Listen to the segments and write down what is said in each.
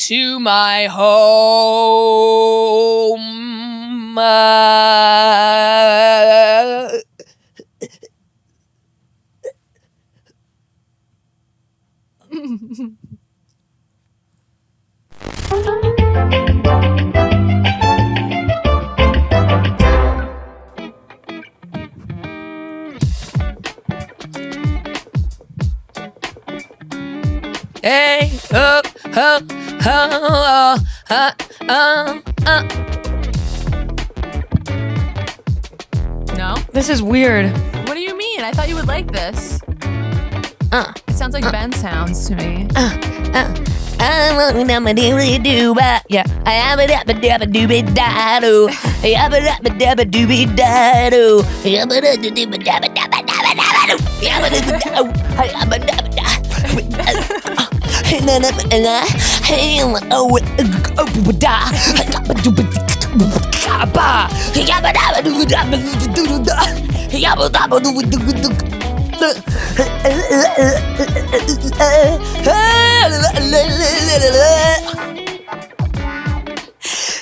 to my home. Hey, oh, oh, oh, oh, oh, oh. No? This is weird. What do you mean? I thought you would like this. It sounds like Ben sounds to me. Yeah.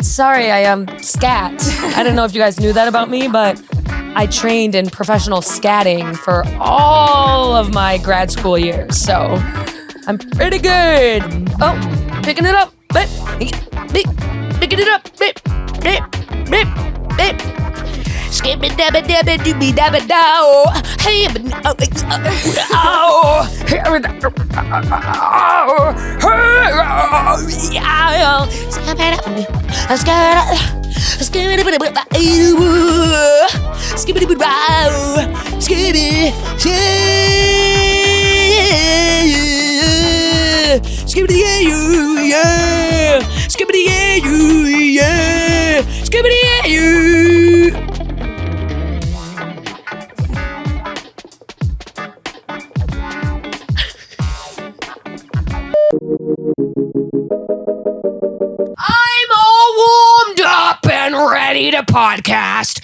Sorry, I scat. I don't know if you guys knew that about me, but I trained in professional scatting for all of my grad school years, so I'm pretty good. Oh, picking it up. Picking it up. Skibby dabba dabba doobie dabba dow. Hey, I'm all warmed up and ready to podcast.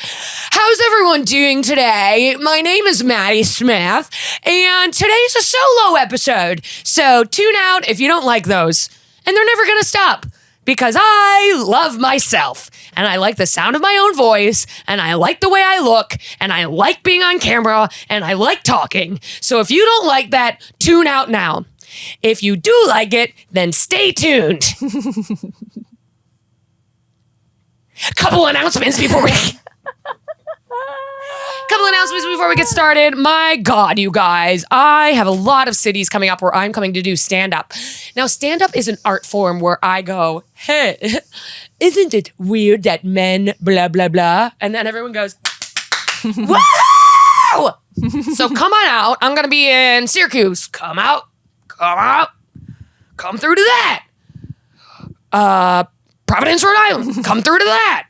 How's everyone doing today? My name is Maddie Smith, and today's a solo episode. So tune out if you don't like those. And they're never gonna stop because I love myself. And I like the sound of my own voice, and I like the way I look, and I like being on camera, and I like talking. So if you don't like that, tune out now. If you do like it, then stay tuned. Couple announcements before we get started. My God, you guys, I have a lot of cities coming up where I'm coming to do stand-up. Now, stand-up is an art form where I go, hey, isn't it weird that men blah, blah, blah? And then everyone goes, wow! So come on out. I'm going to be in Syracuse. Come out. Come through to that. Providence, Rhode Island. Come through to that.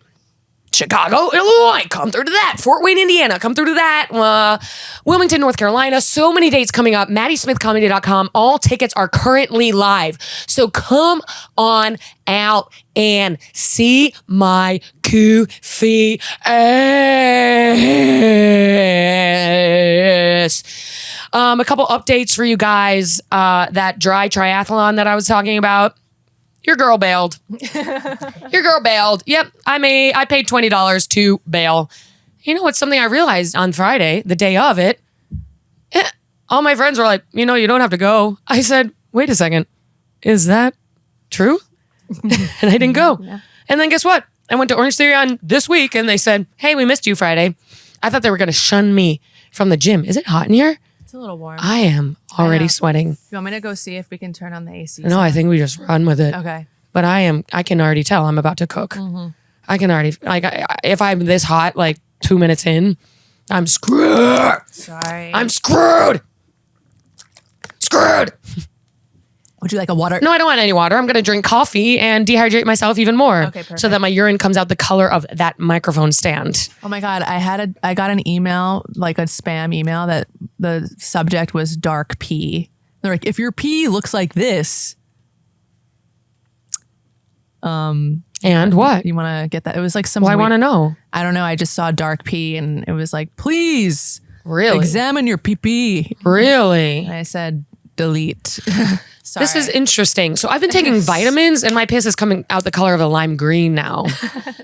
Chicago, Illinois, come through to that. Fort Wayne, Indiana, come through to that. Wilmington, North Carolina, so many dates coming up. MaddieSmithComedy.com. All tickets are currently live. So come on out and see my goofy ass. A couple updates for you guys. That dry triathlon that I was talking about. Your girl bailed. Your girl bailed. Yep, I paid $20 to bail. You know what's something I realized on Friday, the day of it? All my friends were like, you don't have to go. I said, wait a second. Is that true? And I didn't go. Yeah. And then guess what? I went to Orange Theory on this week and they said, hey, we missed you Friday. I thought they were going to shun me from the gym. Is it hot in here? It's a little warm. I am already sweating. You want me to go see if we can turn on the AC? No, I think we just run with it. Okay. But I can already tell I'm about to cook. Mm-hmm. I can already, if I'm this hot, 2 minutes in, I'm screwed. Sorry. I'm screwed. Would you like a water? No, I don't want any water. I'm going to drink coffee and dehydrate myself even more. Okay, perfect. So that my urine comes out the color of that microphone stand. Oh my God. I got an email, a spam email that the subject was dark pee. They're like, if your pee looks like this. And what? You want to get that? It was some. Well, I want to know. I don't know. I just saw dark pee and it was please really examine your pee. Really? And I said, delete. Sorry. This is interesting. So I've been taking vitamins and my piss is coming out the color of a lime green now.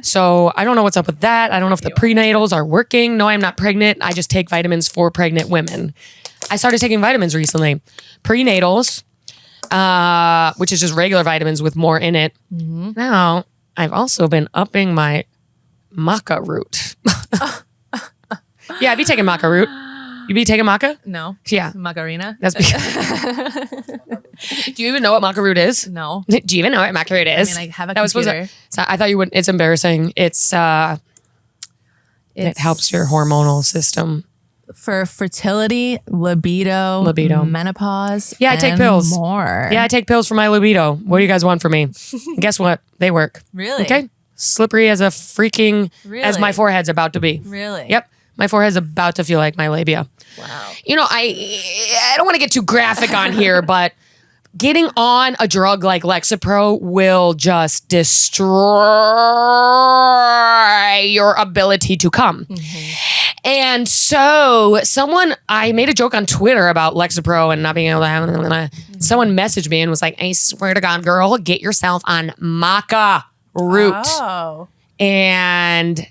So I don't know what's up with that. I don't know if the prenatals are working. No, I'm not pregnant. I just take vitamins for pregnant women. I started taking vitamins recently. Prenatals, which is just regular vitamins with more in it. Now, I've also been upping my maca root. Yeah, I be taking maca root. You be taking maca? No. Yeah. Margarina? That's because. Do you even know what maca root is? No. Do you even know what maca root is? I have a That was supposed computer. to, I thought you would. It's embarrassing. It helps your hormonal system. For fertility, libido, menopause. Yeah, I take and pills. More. Yeah, I take pills for my libido. What do you guys want from me? Guess what? They work. Really? Okay. Slippery as a freaking, as my forehead's about to be. Really? Yep. My forehead's about to feel like my labia. Wow. You know, I don't want to get too graphic on here, but getting on a drug like Lexapro will just destroy your ability to come. And so I made a joke on Twitter about Lexapro and not being able to someone messaged me and was like, I swear to God, girl, get yourself on maca root. Oh. And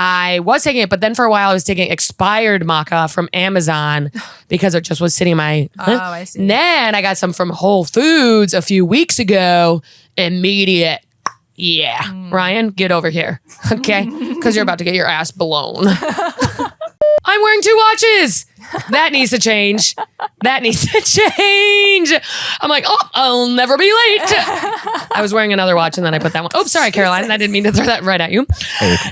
I was taking it, but then for a while I was taking expired maca from Amazon because it just was sitting in my. Oh, I see. And then I got some from Whole Foods a few weeks ago. Immediate. Yeah. Ryan, get over here. Okay? Because you're about to get your ass blown. I'm wearing 2 watches. That needs to change. That needs to change. I'm like, oh, I'll never be late. I was wearing another watch and then I put that one. Oh, sorry, Caroline. I didn't mean to throw that right at you.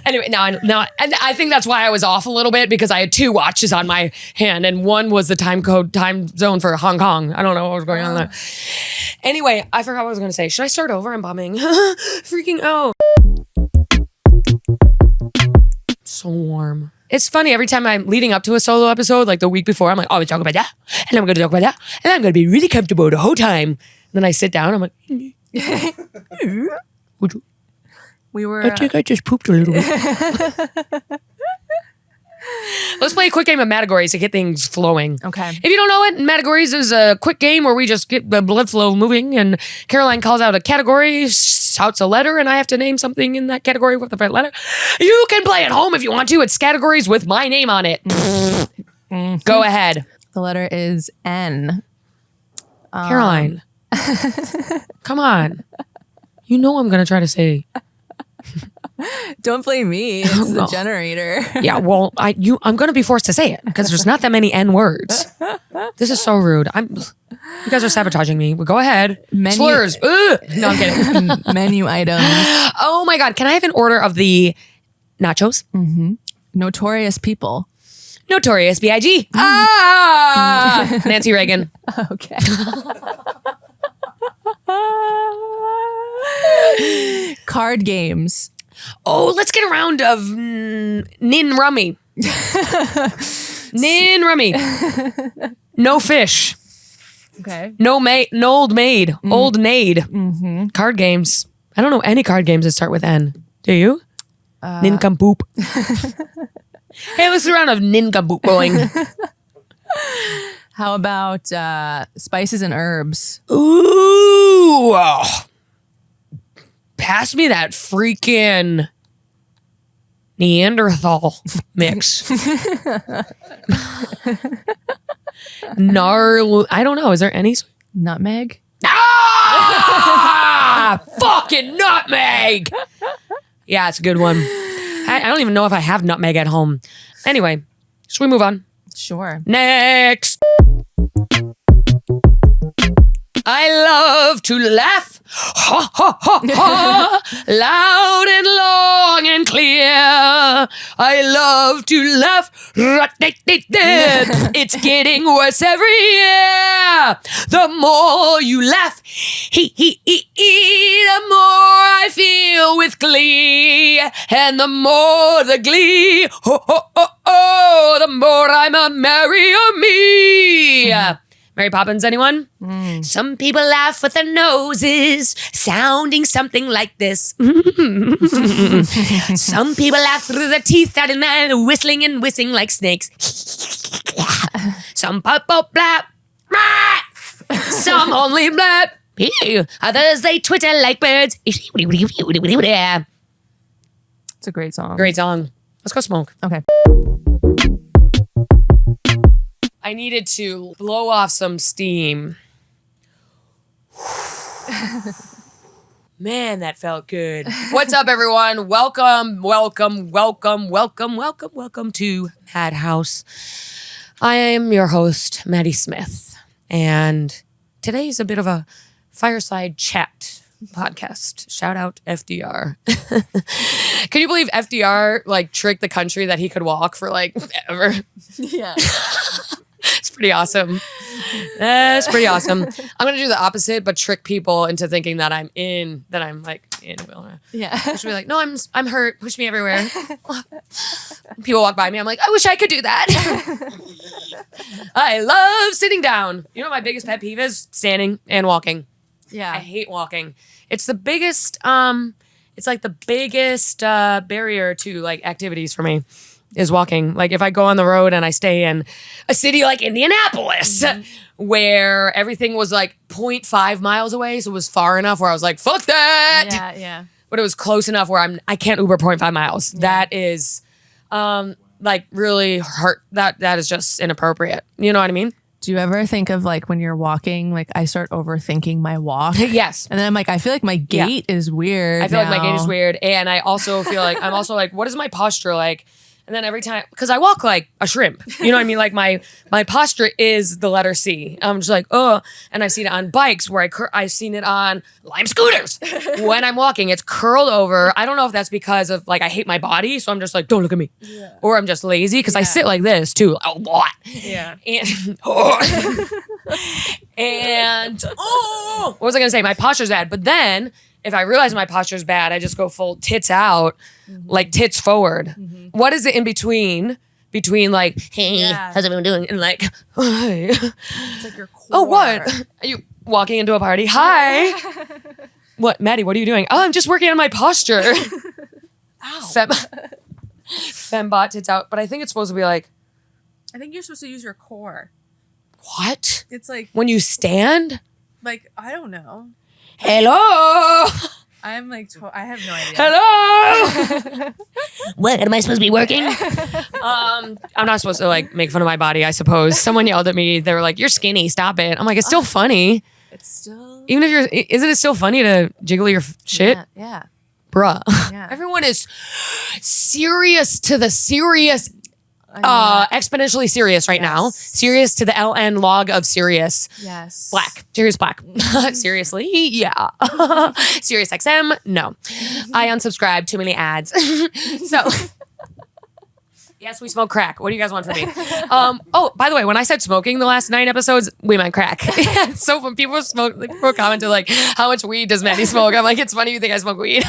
Anyway, and I think that's why I was off a little bit because I had 2 watches on my hand and one was the time zone for Hong Kong. I don't know what was going on there. Anyway, I forgot what I was going to say. Should I start over? I'm bumming. Freaking out. So warm. It's funny, every time I'm leading up to a solo episode, like the week before, I'm like, oh, we talk about that, and I'm going to talk about that, and I'm going to be really comfortable the whole time. And then I sit down, I'm like, would you? I think I just pooped a little bit. Let's play a quick game of Magories to get things flowing. Okay. If you don't know it, Magories is a quick game where we just get the blood flow moving, and Caroline calls out a category, shouts a letter, and I have to name something in that category with the right letter. You can play at home if you want to. It's categories with my name on it. Go ahead. The letter is N. Caroline. Come on. You know I'm going to try to say... Don't blame me. It's the generator. Yeah, well, I'm going to be forced to say it because there's not that many N words. This is so rude. You guys are sabotaging me. Well, go ahead. Slurs. Ugh. No, I'm kidding. Menu items. Oh my God. Can I have an order of the nachos? Notorious people. Notorious B.I.G. Ah! Nancy Reagan. Okay. Card games. Oh, let's get a round of Nin Rummy. Nin Rummy. No fish. Okay. No old maid. Old maid. Card games. I don't know any card games that start with N. Do you? Nincompoop. Hey, let's do a round of Nincompoop going. How about spices and herbs? Ooh. Pass me that freaking Neanderthal mix. I don't know. Is there any? Nutmeg? Ah! Fucking nutmeg! Yeah, it's a good one. I don't even know if I have nutmeg at home. Anyway, should we move on? Sure. Next. I love to laugh, ha, ha, ha, ha, loud and long and clear. I love to laugh, it's getting worse every year. The more you laugh, the more I feel with glee. And the more the glee, the more I'm a merrier me. Mary Poppins, anyone? Some people laugh with their noses, sounding something like this. Some people laugh through their teeth out in there, whistling and whistling like snakes. Some pop blap. Some only blab. Others they twitter like birds. It's a great song. Great song. Let's go smoke. Okay. I needed to blow off some steam. Man, that felt good. What's up, everyone? Welcome to Madhouse. I am your host, Maddie Smith, and today's a bit of a fireside chat podcast. Shout out FDR. Can you believe FDR like tricked the country that he could walk for like ever? Yeah. It's pretty awesome. That's pretty awesome. I'm gonna do the opposite, but trick people into thinking that I'm in. Yeah. I should be like, no, I'm hurt. Push me everywhere. People walk by me. I'm like, I wish I could do that. I love sitting down. You know what my biggest pet peeve is? Standing and walking. Yeah. I hate walking. It's the biggest. It's like the biggest barrier to like activities for me. Is walking. Like if I go on the road and I stay in a city like Indianapolis, where everything was like 0.5 miles away, so it was far enough where I was like, fuck that. Yeah. But it was close enough where I can't Uber 0.5 miles. Yeah. That is like really hurt. That is just inappropriate. You know what I mean? Do you ever think of like when you're walking, like I start overthinking my walk? Yes. And then I'm like, I feel like my gait is weird. I feel like my gait is weird. And I also feel like, I'm also like, what is my posture like? And then every time, because I walk like a shrimp, you know what I mean? Like my posture is the letter C. I'm just like, oh, and I've seen it on bikes where I've seen it on Lime scooters. When I'm walking, it's curled over. I don't know if that's because of like, I hate my body. So I'm just like, don't look at me. Yeah. Or I'm just lazy because I sit like this too a lot. Yeah. And what was I going to say? My posture's bad. But then if I realize my posture's bad, I just go full tits out, like tits forward. What is it in between like, hey, how's everyone doing? And like, hey. It's like your core. Oh, what? Are you walking into a party? Hi. What, Maddie, what are you doing? Oh, I'm just working on my posture. Ow. Fembot tits out. But I think it's supposed to be like. I think you're supposed to use your core. What? It's like. When you stand? Like, I don't know. Hello. I'm like, I have no idea. Hello. What am I supposed to be working? I'm not supposed to like make fun of my body, I suppose. Someone yelled at me. They were like, "You're skinny. Stop it." I'm like, it's still funny. It's still. Even if isn't it still funny to jiggle your shit? Yeah. Bruh. Yeah. Everyone is serious to the serious. Exponentially serious right now. Serious to the ln log of serious. Yes. Black. Serious black. Seriously? Yeah. Serious XM? No. I unsubscribed. Too many ads. So, yes, we smoke crack. What do you guys want from me? Oh, by the way, when I said smoking the last 9 episodes, we meant crack. So when people commented like, how much weed does Maddie smoke? I'm like, it's funny you think I smoke weed.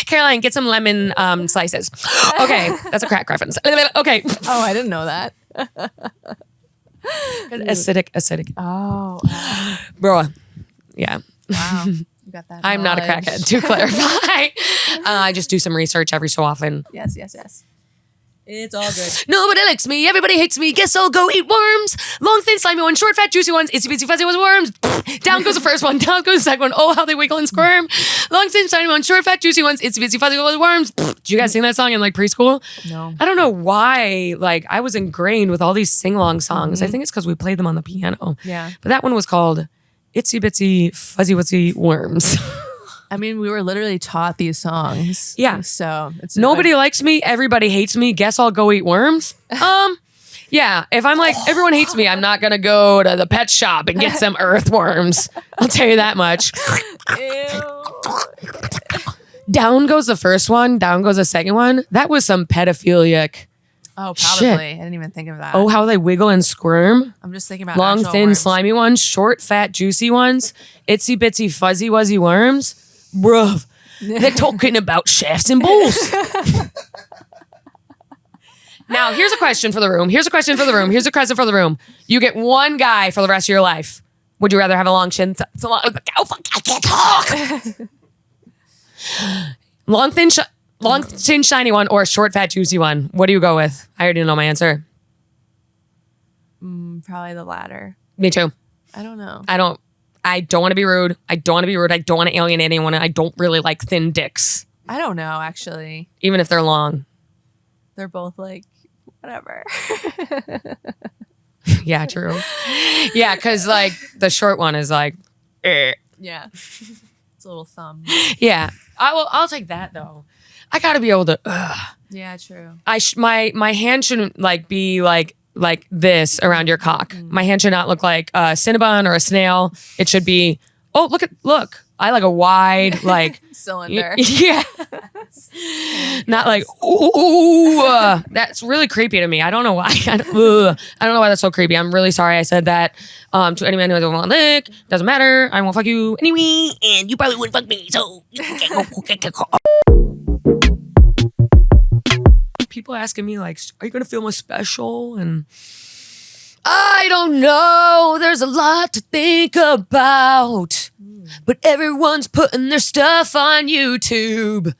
Caroline, get some lemon slices. Okay, that's a crack reference. Okay. Oh, I didn't know that. Acidic. Oh. Bro. Yeah. Wow. You got that. I'm not a crackhead, to clarify. I just do some research every so often. Yes. It's all good. Nobody likes me. Everybody hates me. Guess I'll go eat worms. Long, thin, slimy ones. Short, fat, juicy ones. Itsy bitsy fuzzy ones. Worms. Down goes the first one. Down goes the second one. Oh, how they wiggle and squirm. Long, thin, slimy ones. Short, fat, juicy ones. Itsy bitsy fuzzy ones. Worms. Did you guys sing that song in like preschool? No. I don't know why. Like I was ingrained with all these sing-along songs. I think it's because we played them on the piano. Yeah. But that one was called Itsy bitsy fuzzy wuzzy worms. I mean, we were literally taught these songs. Yeah. So it's nobody likes me. Everybody hates me. Guess I'll go eat worms. Yeah. If I'm like, everyone hates me, I'm not going to go to the pet shop and get some earthworms. I'll tell you that much. Ew. Down goes the first one. Down goes the second one. That was some pedophilic. Oh, probably. Shit. I didn't even think of that. Oh, how they wiggle and squirm. I'm just thinking about long, thin, worms. slimy ones. Short, fat, juicy ones. Itsy bitsy, fuzzy, wuzzy worms. Bruh. They're talking about shafts and balls. Now, here's a question for the room. You get one guy for the rest of your life. Would you rather have a long chin? I can't talk. Long, thin, shiny one or a short, fat, juicy one? What do you go with? I already know my answer. Probably the latter. Me too. I don't know. I don't want to be rude. I don't want to alienate anyone. I don't really like thin dicks, I don't know, actually. even if they're long. They're both like, whatever. Yeah, true. Yeah, because like the short one is like, Yeah. It's a little thumb. yeah. I'll take that though. I gotta be able to. Yeah, true. My hand shouldn't like be like this around your cock. My hand should not look like a Cinnabon or a snail. It should be. Oh, look. I like a wide like cylinder. Yeah. Not like ooh. That's really creepy to me. I don't know why. I don't know why that's so creepy. I'm really sorry I said that to any man who doesn't want to lick. Doesn't matter. I won't fuck you anyway, and you probably wouldn't fuck me. So people asking me like, are you gonna film a special? And I don't know. There's a lot to think about. But everyone's putting their stuff on YouTube.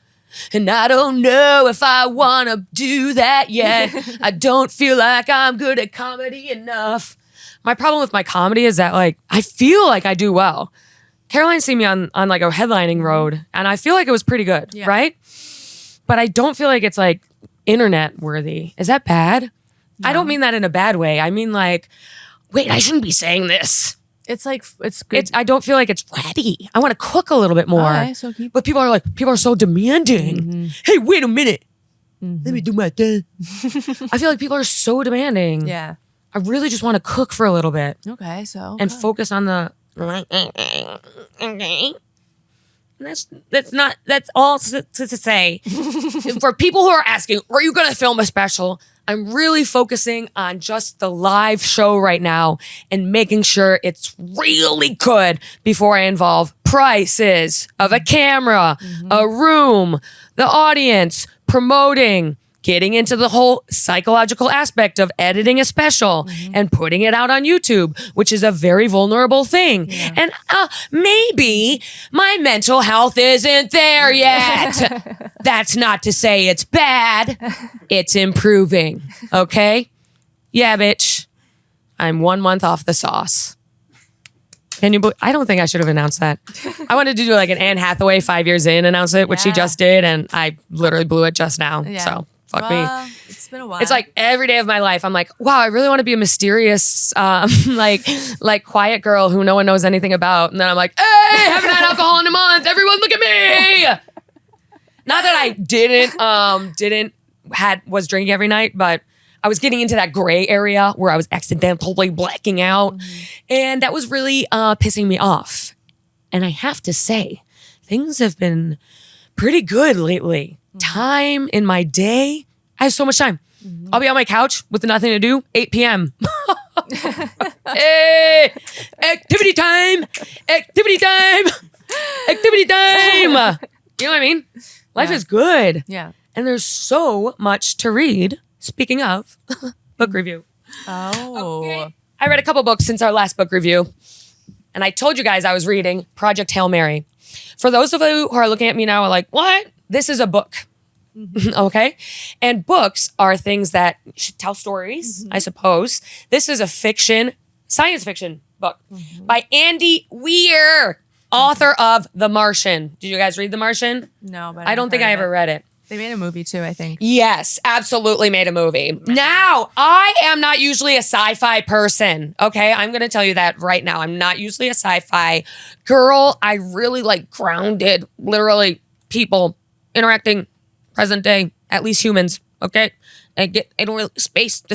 And I don't know if I want to do that yet. I don't feel like I'm good at comedy enough. My problem with my comedy is that like, I feel like I do well. Caroline seen me on like a headlining road and I feel like it was pretty good, right? But I don't feel like it's like internet worthy. Is that bad? No. I don't mean that in a bad way. I mean like, wait, I shouldn't be saying this. It's like, it's good. I don't feel like it's ready. I want to cook a little bit more. Okay, so but people are so demanding. Mm-hmm. Hey, wait a minute. Mm-hmm. Let me do my thing. I feel like people are so demanding. Yeah. I really just want to cook for a little bit. Okay, so. And focus on the. Okay. That's all to say. For people who are asking, are you going to film a special? I'm really focusing on just the live show right now and making sure it's really good before I involve prices of a camera, a room, the audience, promoting, getting into the whole psychological aspect of editing a special and putting it out on YouTube, which is a very vulnerable thing. Yeah. And maybe my mental health isn't there yet. That's not to say it's bad. It's improving. Okay? Yeah, bitch. I'm 1 month off the sauce. Can you believe? I don't think I should have announced that. I wanted to do like an Anne Hathaway 5 years in announce it, which she just did, and I literally blew it just now. Yeah. So fuck me. It's been a while. It's like every day of my life, I'm like, wow, I really want to be a mysterious, like quiet girl who no one knows anything about. And then I'm like, hey, haven't had alcohol in a month. Everyone look at me. Not that I was drinking every night, but I was getting into that gray area where I was accidentally blacking out. And that was really pissing me off. And I have to say, things have been pretty good lately. Time in my day. I have so much time. I'll be on my couch with nothing to do, 8 p.m. Hey, activity time. Activity time. Activity time. You know what I mean? Life is good. Yeah. And there's so much to read. Speaking of, book review. Oh. Okay. I read a couple books since our last book review. And I told you guys I was reading Project Hail Mary. For those of you who are looking at me now like, what? This is a book. Okay? And books are things that should tell stories, I suppose. This is a science fiction book by Andy Weir, author of The Martian. Did you guys read The Martian? No, but I don't think I ever read it. They made a movie too, I think. Yes, absolutely made a movie. Now, I am not usually a sci-fi person, okay? I'm going to tell you that right now. I'm not usually a sci-fi girl. I really like grounded, literally people interacting present day, at least humans, okay? I don't really, the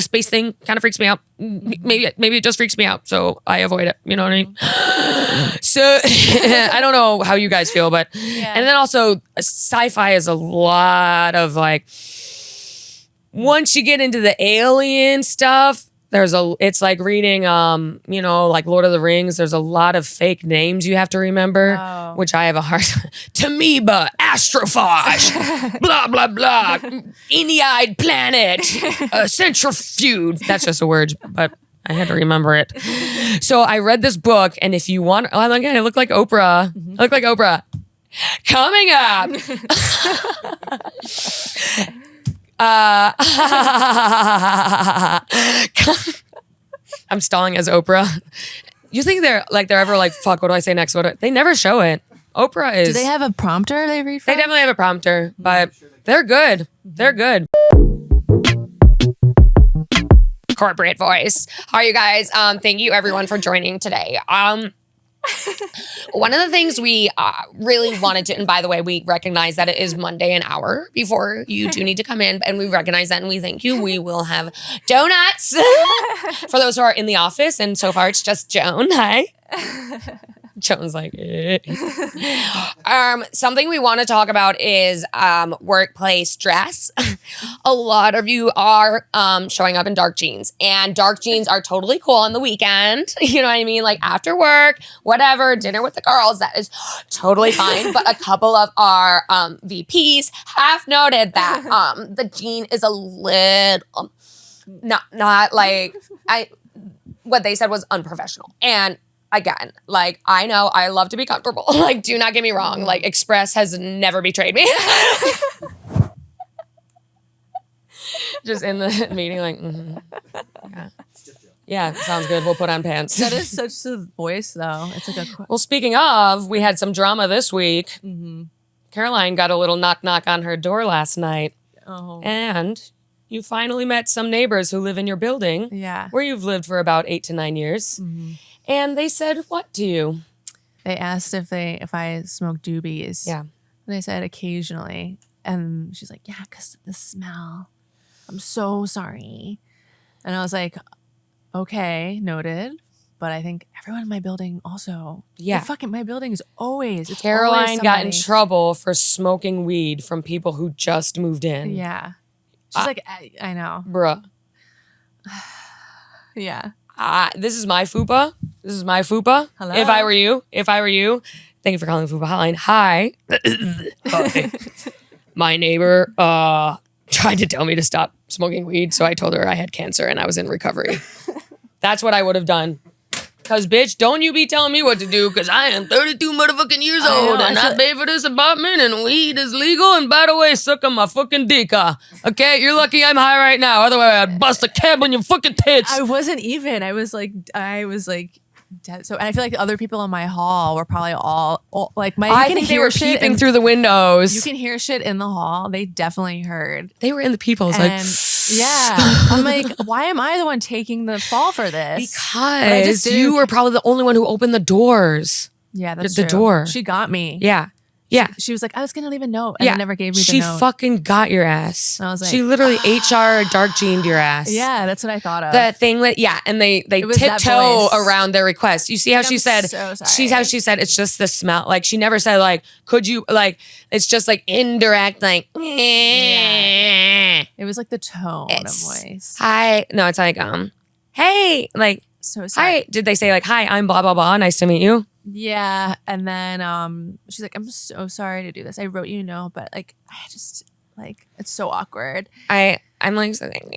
space thing kind of freaks me out. Maybe it just freaks me out, so I avoid it. You know what I mean? So I don't know how you guys feel, but and then also sci-fi is a lot of like, once you get into the alien stuff, it's like reading, like Lord of the Rings. There's a lot of fake names you have to remember, which I have a hard time. Tamoeba, astrophage, blah, blah, blah, Ennead planet, centrifuge. That's just a word, but I had to remember it. So I read this book, and if you want, I look like Oprah. I look like Oprah. Coming up. I'm stalling as Oprah. You think they're ever like, fuck, what do I say next? They never show it. Oprah is. Do they have a prompter they read from? They definitely have a prompter, but they're good. They're good. Corporate voice. How are you guys? Thank you everyone for joining today. One of the things we really wanted to, and by the way, we recognize that it is Monday an hour before you do need to come in, and we recognize that and we thank you. We will have donuts for those who are in the office, and so far it's just Joan. Hi. Joan's like, eh. Something we want to talk about is workplace dress. A lot of you are showing up in dark jeans, and dark jeans are totally cool on the weekend. You know what I mean? Like after work, whatever, dinner with the girls, that is totally fine. But a couple of our VPs have noted that the jean is a little not like what they said was unprofessional. And again, like, I know I love to be comfortable. Like, do not get me wrong. Like, Express has never betrayed me. Just in the meeting, like, yeah, sounds good. We'll put on pants. That is such a voice, though. It's like a... Well, speaking of, we had some drama this week. Mm-hmm. Caroline got a little knock on her door last night. Oh. And you finally met some neighbors who live in your building. Yeah. Where you've lived for about 8 to 9 years. Mm-hmm. And they said, what to you? They asked if I smoke doobies. Yeah. And I said occasionally. And she's like, yeah, because of the smell. I'm so sorry. And I was like, okay, noted. But I think everyone in my building also. Yeah. My building is always. It's Caroline always got in trouble for smoking weed from people who just moved in. Yeah. She's like, I know. Bruh. Yeah. This is my FUPA. Hello. If I were you, thank you for calling the FUPA hotline. Hi. Hi. My neighbor tried to tell me to stop smoking weed, so I told her I had cancer and I was in recovery. That's what I would have done. Cause bitch, don't you be telling me what to do, cause I am 32 motherfucking years old and I pay for this apartment and weed is legal, and by the way, suck on my fucking dick. Okay, you're lucky I'm high right now. Otherwise I'd bust a cab on your fucking tits. I wasn't even. I was like dead. So, and I feel like the other people in my hall were probably all like I think they were peeping through the windows. You can hear shit in the hall. They definitely heard. They were in the peepholes. Yeah. I'm like, why am I the one taking the fall for this? Because you were probably the only one who opened the doors. Yeah, that's the true. door. She got me. Yeah. Yeah. She was like, I was going to leave a note. And never gave me the note. She fucking got your ass. I was like, she literally HR dark jeaned your ass. Yeah, that's what I thought of. The thing that, and they tiptoe around their request. You see how she said, so sorry. how she said, it's just the smell. Like, she never said, like, could you, like, it's just like indirect, like, yeah. It was like the tone of voice. Hi. No, it's like, hey, like, so sorry. Hi. Did they say, like, hi, I'm blah, blah, blah. Nice to meet you. Yeah, and then she's like, I'm so sorry to do this. I wrote you a note, but like, I just like, it's so awkward. I'm like, I was like,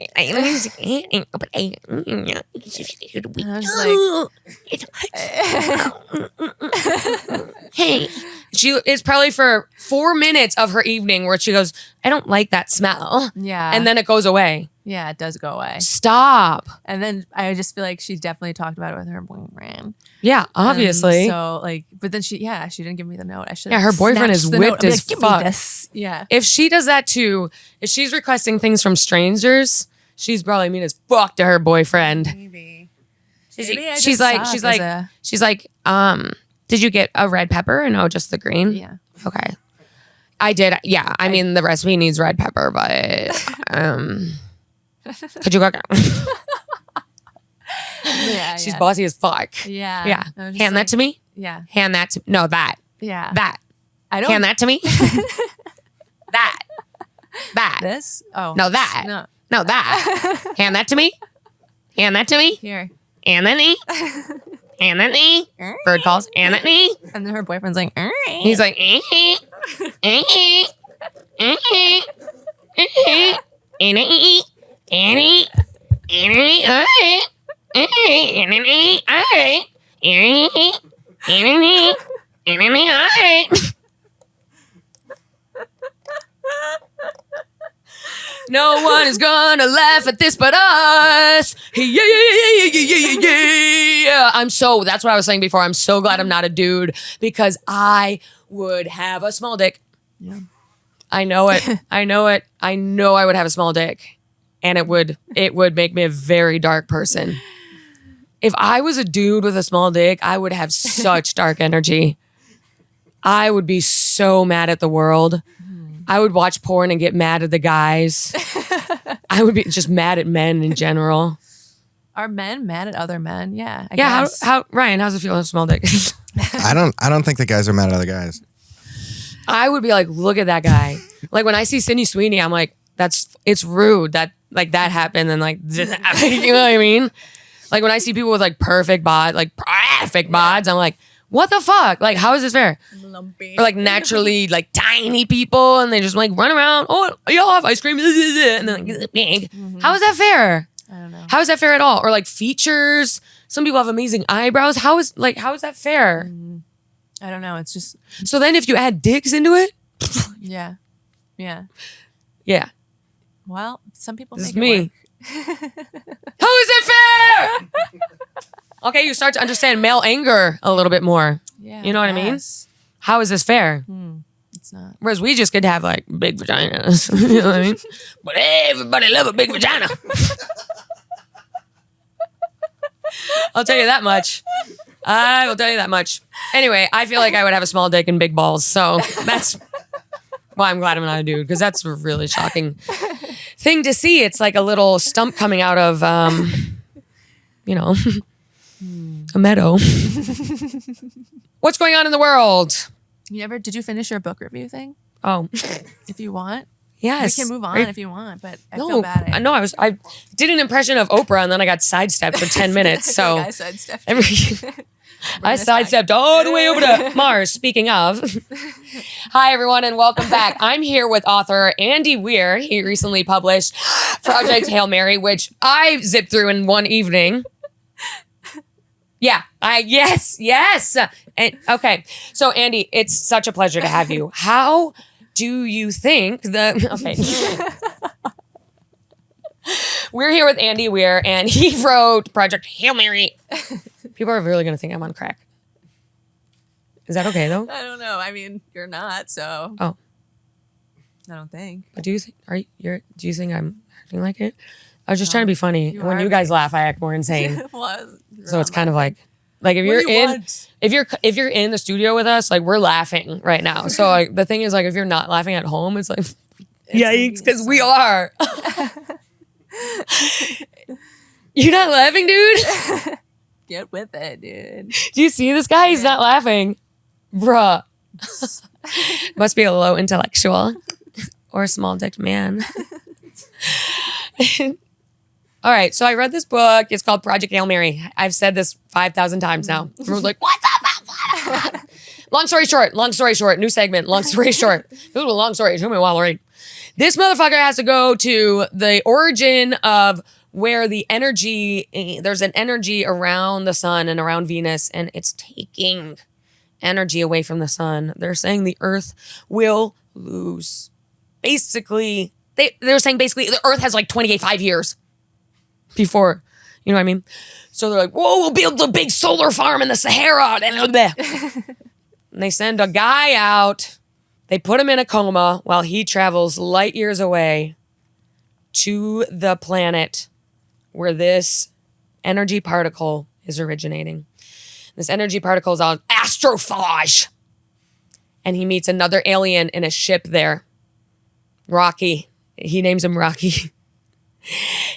hey, it's probably for 4 minutes of her evening where she goes, I don't like that smell. Yeah, and then it goes away. Yeah, it does go away. Stop. And then I just feel like she definitely talked about it with her boyfriend. Yeah, obviously. And so like, but then she didn't give me the note. I should. Yeah, her boyfriend is whipped as fuck. Yeah. If she does that too, if she's requesting things from strangers, she's probably mean as fuck to her boyfriend. Maybe. She's like, did you get a red pepper or no, just the green? Yeah. Okay. I did. Yeah. I mean, the recipe needs red pepper, but could you cook it? Yeah. She's bossy as fuck. Yeah. Yeah. Hand that to me. Yeah. Hand that to no that. Yeah. That. I don't hand that to me. That. This? Oh. No, that. No, that. Hand that to me. Hand that to me. Here. And then me. And then me. Bird calls. And then me. And then her boyfriend's like, he's like, No one is gonna laugh at this but us. Yeah. That's what I was saying before. I'm so glad I'm not a dude because I would have a small dick. Yeah. I know it. I know I would have a small dick. And it would make me a very dark person. If I was a dude with a small dick, I would have such dark energy. I would be so mad at the world. I would watch porn and get mad at the guys. I would be just mad at men in general. Are men mad at other men? Yeah. I Yeah. guess. How Ryan? How's it feel with a small dick? I don't think the guys are mad at other guys. I would be like, look at that guy. Like when I see Sydney Sweeney, I'm like, it's rude that like that happened and like you know what I mean? Like when I see people with like perfect bods, I'm like, what the fuck? Like, how is this fair? Lumpy. Or like naturally like tiny people and they just like run around. Oh, y'all have ice cream. And then like, how is that fair? I don't know. How is that fair at all? Or like features. Some people have amazing eyebrows. How is that fair? I don't know. It's just, So then if you add dicks into it, yeah. Yeah. yeah. Well, some people This is make it me. work. How is it fair? Okay, you start to understand male anger a little bit more. Yeah. You know what I mean? Yes. How is this fair? It's not. Whereas we just could have like big vaginas. You know what I mean? But everybody love a big vagina. I'll tell you that much. I will tell you that much. Anyway, I feel like I would have a small dick and big balls. So that's why I'm glad I'm not a dude, because that's a really shocking thing to see. It's like a little stump coming out of, you know, a meadow. What's going on in the world? Did you finish your book review thing? Oh, If you want, yes. we can move on Right. if you want, but I No, feel bad. I did an impression of Oprah and then I got sidestepped for 10 minutes. So I sidestepped. I sidestepped all the way over to Mars. Speaking of, hi everyone and welcome back. I'm here with author Andy Weir. He recently published Project Hail Mary, which I zipped through in one evening. Yeah, yes. And, okay, so Andy, it's such a pleasure to have you. How do you think okay. We're here with Andy Weir, and he wrote Project Hail Mary. People are really going to think I'm on crack. Is that okay, though? I don't know. I mean, you're not, so. Oh. I don't think. But do you think I'm acting like it? I was just trying to be funny. you When are you guys laugh, I act more insane. Well, So it's kind of like if you're if you're in the studio with us, like we're laughing right now. So like the thing is like if you're not laughing at home, it's like yikes, because we are. You're not laughing, dude? Get with it, dude. Do you see this guy? He's not laughing. Bruh. Must be a low intellectual or a small dick man. All right, so I read this book. It's called Project Hail Mary. I've said this 5,000 times now. Everyone's like, what's up? Long story short, new segment, long story short. This is a long story. It took me a while to read. This motherfucker has to go to the origin of where the energy, there's an energy around the sun and around Venus, and it's taking energy away from the sun. They're saying the Earth will lose. Basically, they're saying basically the Earth has like 5 years before, you know what I mean? So they're like, whoa, we'll build a big solar farm in the Sahara. And they send a guy out. They put him in a coma while he travels light years away to the planet where this energy particle is originating. This energy particle is on astrophage. And he meets another alien in a ship there. Rocky. He names him Rocky.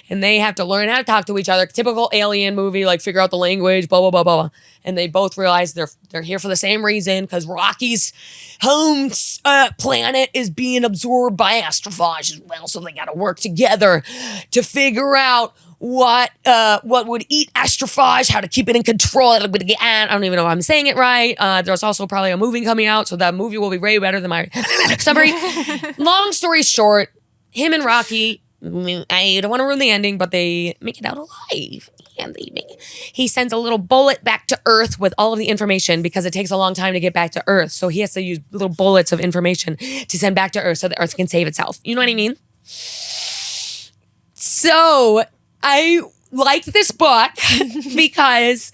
And they have to learn how to talk to each other. Typical alien movie, like figure out the language, blah, blah, blah, blah. And they both realize they're here for the same reason, because Rocky's home planet is being absorbed by astrophage as well. So they got to work together to figure out what would eat astrophage, how to keep it in control. I don't even know if I'm saying it right. There's also probably a movie coming out, so that movie will be way better than my summary. Long story short, him and Rocky, I don't want to ruin the ending, but they make it out alive. And he sends a little bullet back to Earth with all of the information, because it takes a long time to get back to Earth. So he has to use little bullets of information to send back to Earth so the Earth can save itself. You know what I mean? So I liked this book because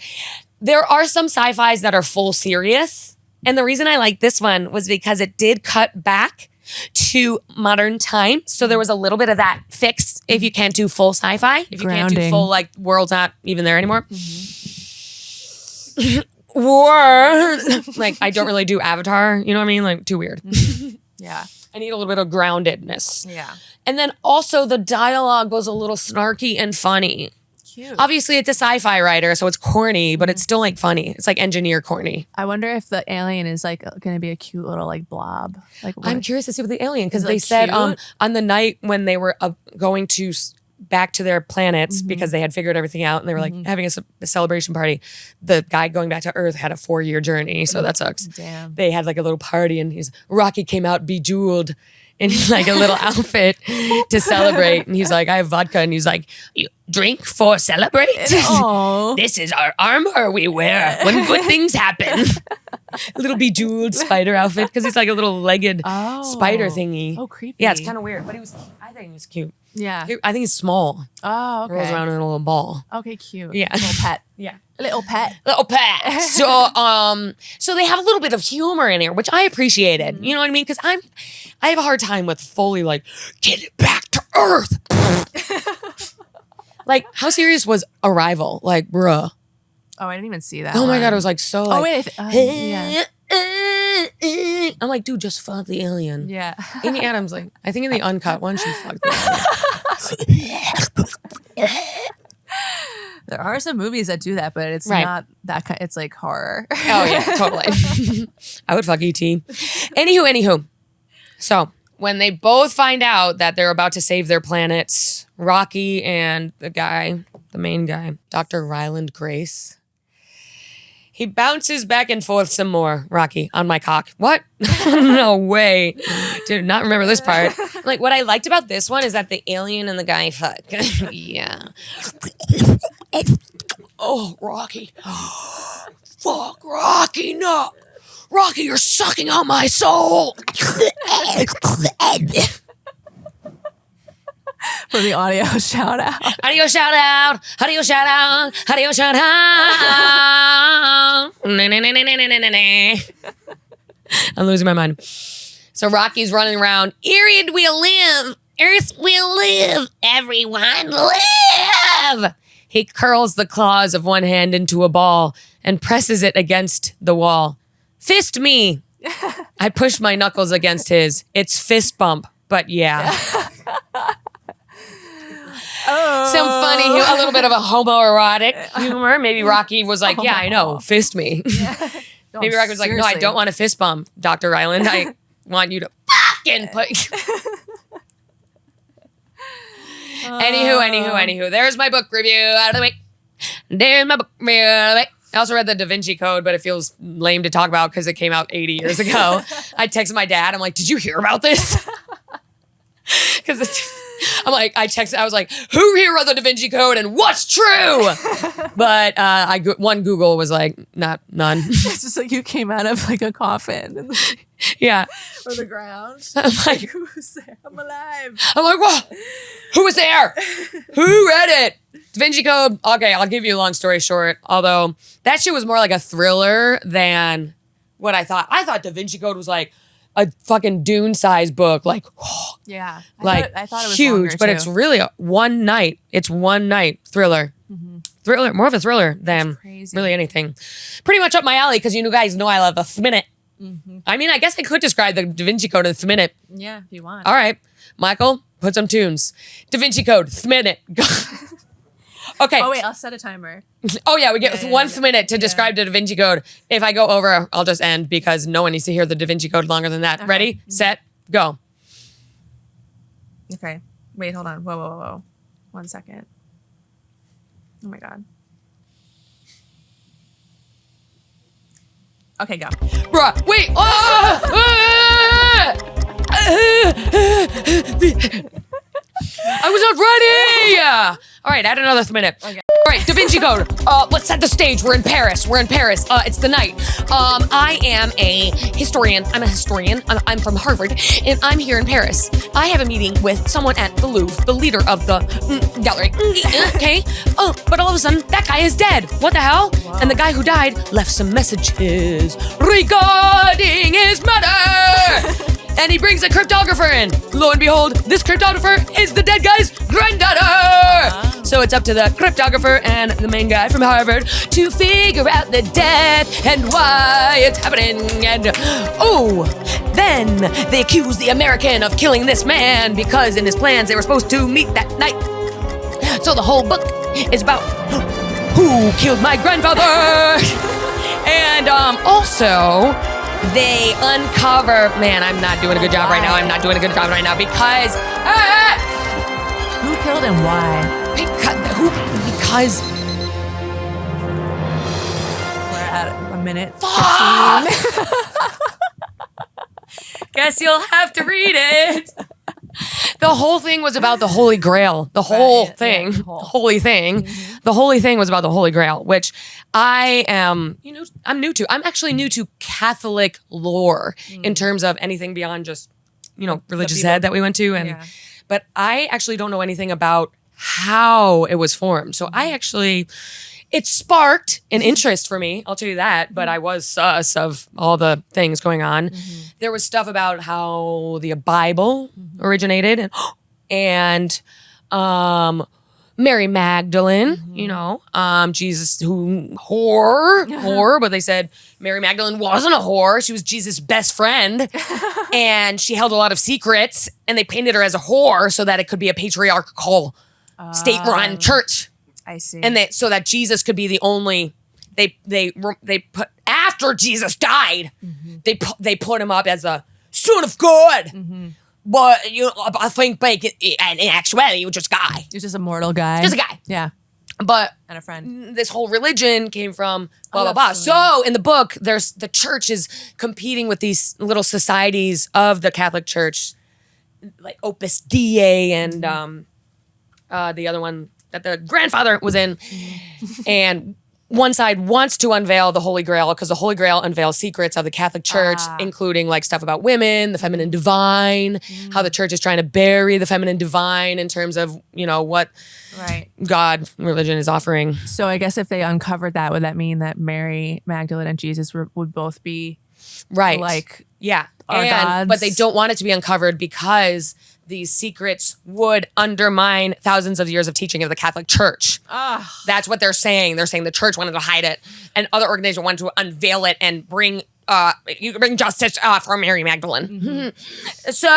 there are some sci-fis that are full serious. And the reason I liked this one was because it did cut back to modern time. So there was a little bit of that fix if you can't do full sci-fi. If you can't do full, like, world's not even there anymore. Or, like, I don't really do Avatar. You know what I mean? Like, too weird. Yeah. I need a little bit of groundedness. Yeah. And then also the dialogue was a little snarky and funny. Cute. Obviously, it's a sci-fi writer, so it's corny, but it's still, like, funny. It's like engineer corny. I wonder if the alien is like going to be a cute little like blob. Like I'm curious to see what the alien, because Is it, they like, said cute? on the night when they were going to back to their planets because they had figured everything out and they were like having a celebration party. The guy going back to Earth had a 4-year journey, so that sucks. Damn. They had like a little party and Rocky came out bejeweled in like a little outfit to celebrate. And he's like, I have vodka. And he's like, you drink for celebrate? Oh. This is our armor we wear when good things happen. A little bejeweled spider outfit because he's like a little legged spider thingy. Oh, creepy. Yeah, it's kind of weird, but I think he was cute. Yeah. I think he's small. Oh, okay. Rolls around in a little ball. Okay, cute. Yeah. Little pet. Yeah. Little pet. Little pet. So they have a little bit of humor in here, which I appreciated. You know what I mean? Because I have a hard time with fully like, get it back to Earth. Like, how serious was Arrival? Like, bruh. Oh, I didn't even see that. Oh my one. God, it was like so like, Oh, wait. Yeah. I'm like, dude, just fuck the alien. Yeah. Amy Adams, like, I think in the uncut one, she fucked the alien. There are some movies that do that, but it's Right. not that kind. It's like horror. Oh yeah, totally. I would fuck E.T. Anywho. So when they both find out that they're about to save their planets, Rocky and the main guy, Dr. Ryland Grace, he bounces back and forth some more. Rocky, on my cock. What? No way. Did not remember this part. Like, what I liked about this one is that the alien and the guy fuck. Yeah. Oh, Rocky. Fuck, Rocky, no. Rocky, you're sucking out my soul. For the audio shout out. Audio shout out. Audio shout out. Audio shout out. I'm losing my mind. So Rocky's running around. Earth will live. Earth will live. Everyone live. He curls the claws of one hand into a ball and presses it against the wall. Fist me. I push my knuckles against his. It's fist bump, but yeah. Some funny, a little bit of a homoerotic humor. Maybe Rocky was like, yeah, I know, fist me. Maybe Rocky was like, no, I don't want a fist bump, Dr. Ryland. I want you to fucking put... Anywho. There's my book review out of the way. There's my book review out of the way. I also read the Da Vinci Code, but it feels lame to talk about because it came out 80 years ago. I texted my dad. I'm like, did you hear about this? Because I'm like, I was like, who here read the Da Vinci Code and what's true? But one Google was like, none. It's just like you came out of like a coffin. Yeah. Or the ground. I'm like, Who's there? I'm alive. I'm like, what? Who was there? Who read it? Da Vinci Code. Okay, I'll give you a long story short. Although that shit was more like a thriller than what I thought. I thought Da Vinci Code was like a fucking Dune-sized book. Like, Yeah. I thought it was huge, longer, but too. it's really a one night. It's one night thriller. Thriller, more of a thriller than crazy. really anything. Pretty much up my alley because you guys know I love a minute. I mean, I guess I could describe the Da Vinci Code in a minute. Yeah, if you want. All right, Michael, put some tunes. Da Vinci Code, minute. Okay. Oh, wait, I'll set a timer. Oh, yeah, we get one minute to describe the Da Vinci Code. If I go over, I'll just end because no one needs to hear the Da Vinci Code longer than that. Okay. Ready, set, go. Okay. Wait, hold on. Whoa. 1 second. Oh my God. Okay, go. Bruh, wait. I was not ready. All right, add another minute. Okay. All right, Da Vinci Code. Let's set the stage. We're in Paris. It's the night. I am a historian. I'm a historian. I'm from Harvard, and I'm here in Paris. I have a meeting with someone at the Louvre, the leader of the gallery. Okay. Oh, but all of a sudden, that guy is dead. What the hell? Wow. And the guy who died left some messages regarding his murder. And he brings a cryptographer in. Lo and behold, this cryptographer is the dead guy's granddaughter. So it's up to the cryptographer and the main guy from Harvard to figure out the death and why it's happening. And then they accuse the American of killing this man because in his plans they were supposed to meet that night. So the whole book is about who killed my grandfather. And also, they uncover, man, I'm not doing a good job right now. Because who killed and why? Because we're at a minute. Guess you'll have to read it. The whole thing was about the Holy Grail. The whole thing. The holy thing. Mm-hmm. The holy thing was about the Holy Grail, which I am, I'm new to. I'm actually new to Catholic lore in terms of anything beyond just, religious ed that we went to. But I actually don't know anything about how it was formed. So it sparked an interest for me, I'll tell you that, but I was sus of all the things going on. Mm-hmm. There was stuff about how the Bible originated and Mary Magdalene, Jesus, whore, but they said Mary Magdalene wasn't a whore. She was Jesus' best friend and she held a lot of secrets and they painted her as a whore so that it could be a patriarchal state-run church. I see. And so that Jesus could be the only, they put, after Jesus died, they put him up as a son of God. Mm-hmm. But I think in actuality, he was just a guy. He was just a mortal guy. Just a guy. Yeah. But and a friend. This whole religion came from blah, blah, blah. So in the book, the church is competing with these little societies of the Catholic Church, like Opus Dei and the other one that the grandfather was in. And one side wants to unveil the Holy Grail because the Holy Grail unveils secrets of the Catholic Church, including like stuff about women, the feminine divine, how the church is trying to bury the feminine divine in terms of, what God, religion is offering. So I guess if they uncovered that, would that mean that Mary Magdalene and Jesus would both be like our gods? But they don't want it to be uncovered because these secrets would undermine thousands of years of teaching of the Catholic Church. That's what they're saying. They're saying the church wanted to hide it, and other organizations wanted to unveil it and bring justice for Mary Magdalene. Mm-hmm. So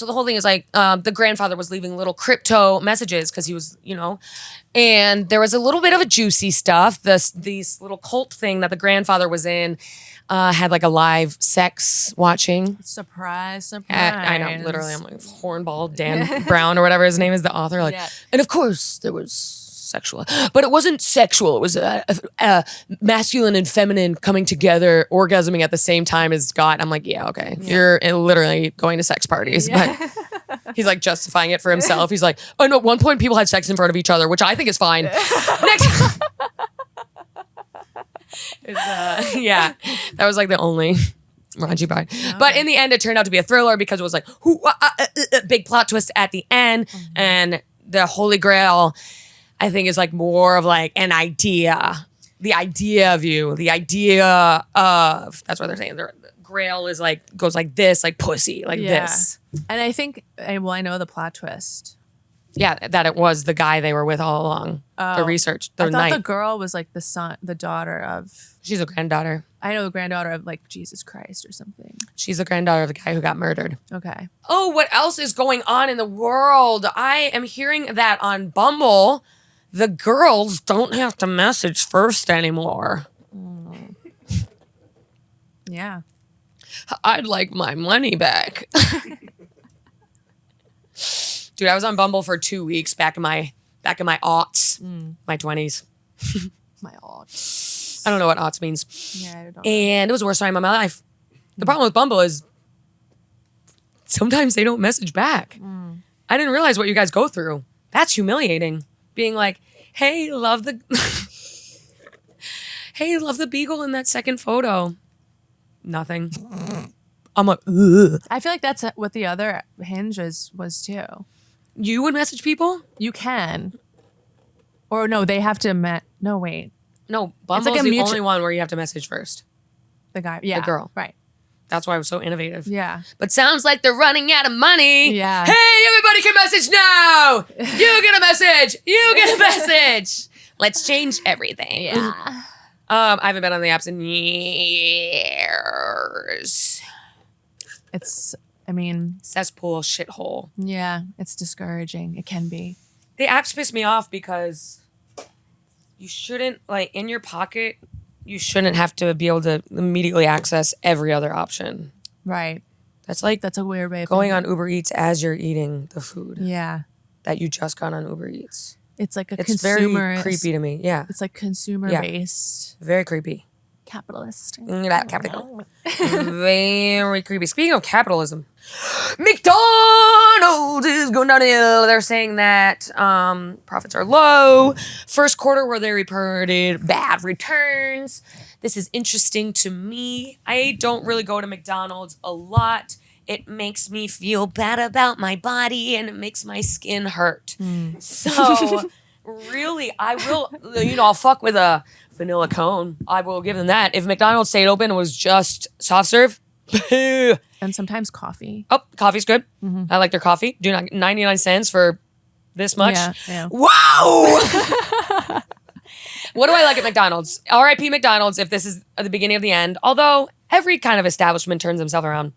the whole thing is like the grandfather was leaving little crypto messages because he was, and there was a little bit of a juicy stuff. These little cult thing that the grandfather was in. Had like a live sex watching. Surprise. I know, literally. I'm like, Hornball Dan Brown or whatever his name is, the author. And of course, there was sexual. But it wasn't sexual. It was masculine and feminine coming together, orgasming at the same time as God. I'm like, yeah, okay. Yeah. You're literally going to sex parties. Yeah. But he's like justifying it for himself. He's like, oh no, at one point people had sex in front of each other, which I think is fine. Next. Yeah, that was like the only raunchy part. Okay. But in the end, it turned out to be a thriller because it was like, big plot twist at the end. Mm-hmm. And the Holy Grail, I think, is like more of like an idea. The idea of you. The idea of, that's what they're saying. The Grail is like, goes like this, like pussy, like this. And I think, I know the plot twist. Yeah, that it was the guy they were with all along. The research. I thought the girl was like the daughter of. She's a granddaughter. I know the granddaughter of like Jesus Christ or something. She's the granddaughter of the guy who got murdered. Okay. Oh, what else is going on in the world? I am hearing that on Bumble, the girls don't have to message first anymore. Yeah. I'd like my money back. Dude, I was on Bumble for 2 weeks back in my aughts, my 20s. My aughts. I don't know what aughts means. Yeah, I don't know. And it was the worst time of my life. The problem with Bumble is sometimes they don't message back. I didn't realize what you guys go through. That's humiliating. being like, hey, love the hey, love the beagle in that second photo. Nothing. I'm like, ugh. I feel like that's what the other Hinge was too. You would message people? You can. Or no, they have to no, wait. No, Bumble's like a the only one where you have to message first. The guy. Yeah. The girl. Right. That's why I was so innovative. Yeah. But sounds like they're running out of money. Yeah. Hey, everybody can message now. You get a message. You get a message. Let's change everything. Yeah. I haven't been on the apps in years. It's, I mean, Cesspool, shithole. yeah, it's discouraging. It can be. The apps piss me off because you shouldn't, like, in your pocket, you shouldn't have to be able to immediately access every other option. Right. That's like That's a weird way of going thinking. on Uber Eats as you're eating the food Yeah. that you just got on Uber Eats. It's like a It's consumer. very creepy to me. Yeah. It's like consumer based Very creepy. capitalist. That capital. Very creepy. Speaking of capitalism, McDonald's is going downhill. They're saying that profits are low. First quarter where they reported bad returns. This is interesting to me. I don't really go to McDonald's a lot. It makes me feel bad about my body and it makes my skin hurt. So really, I will, I'll fuck with a vanilla cone. I will give them that. If McDonald's stayed open and was just soft serve, oh, And sometimes coffee. coffee's good. I like their coffee. Do 99 cents for this much. Yeah. Wow! What do I like at McDonald's? R.I.P. McDonald's if this is the beginning of the end. Although every kind of establishment turns themselves around.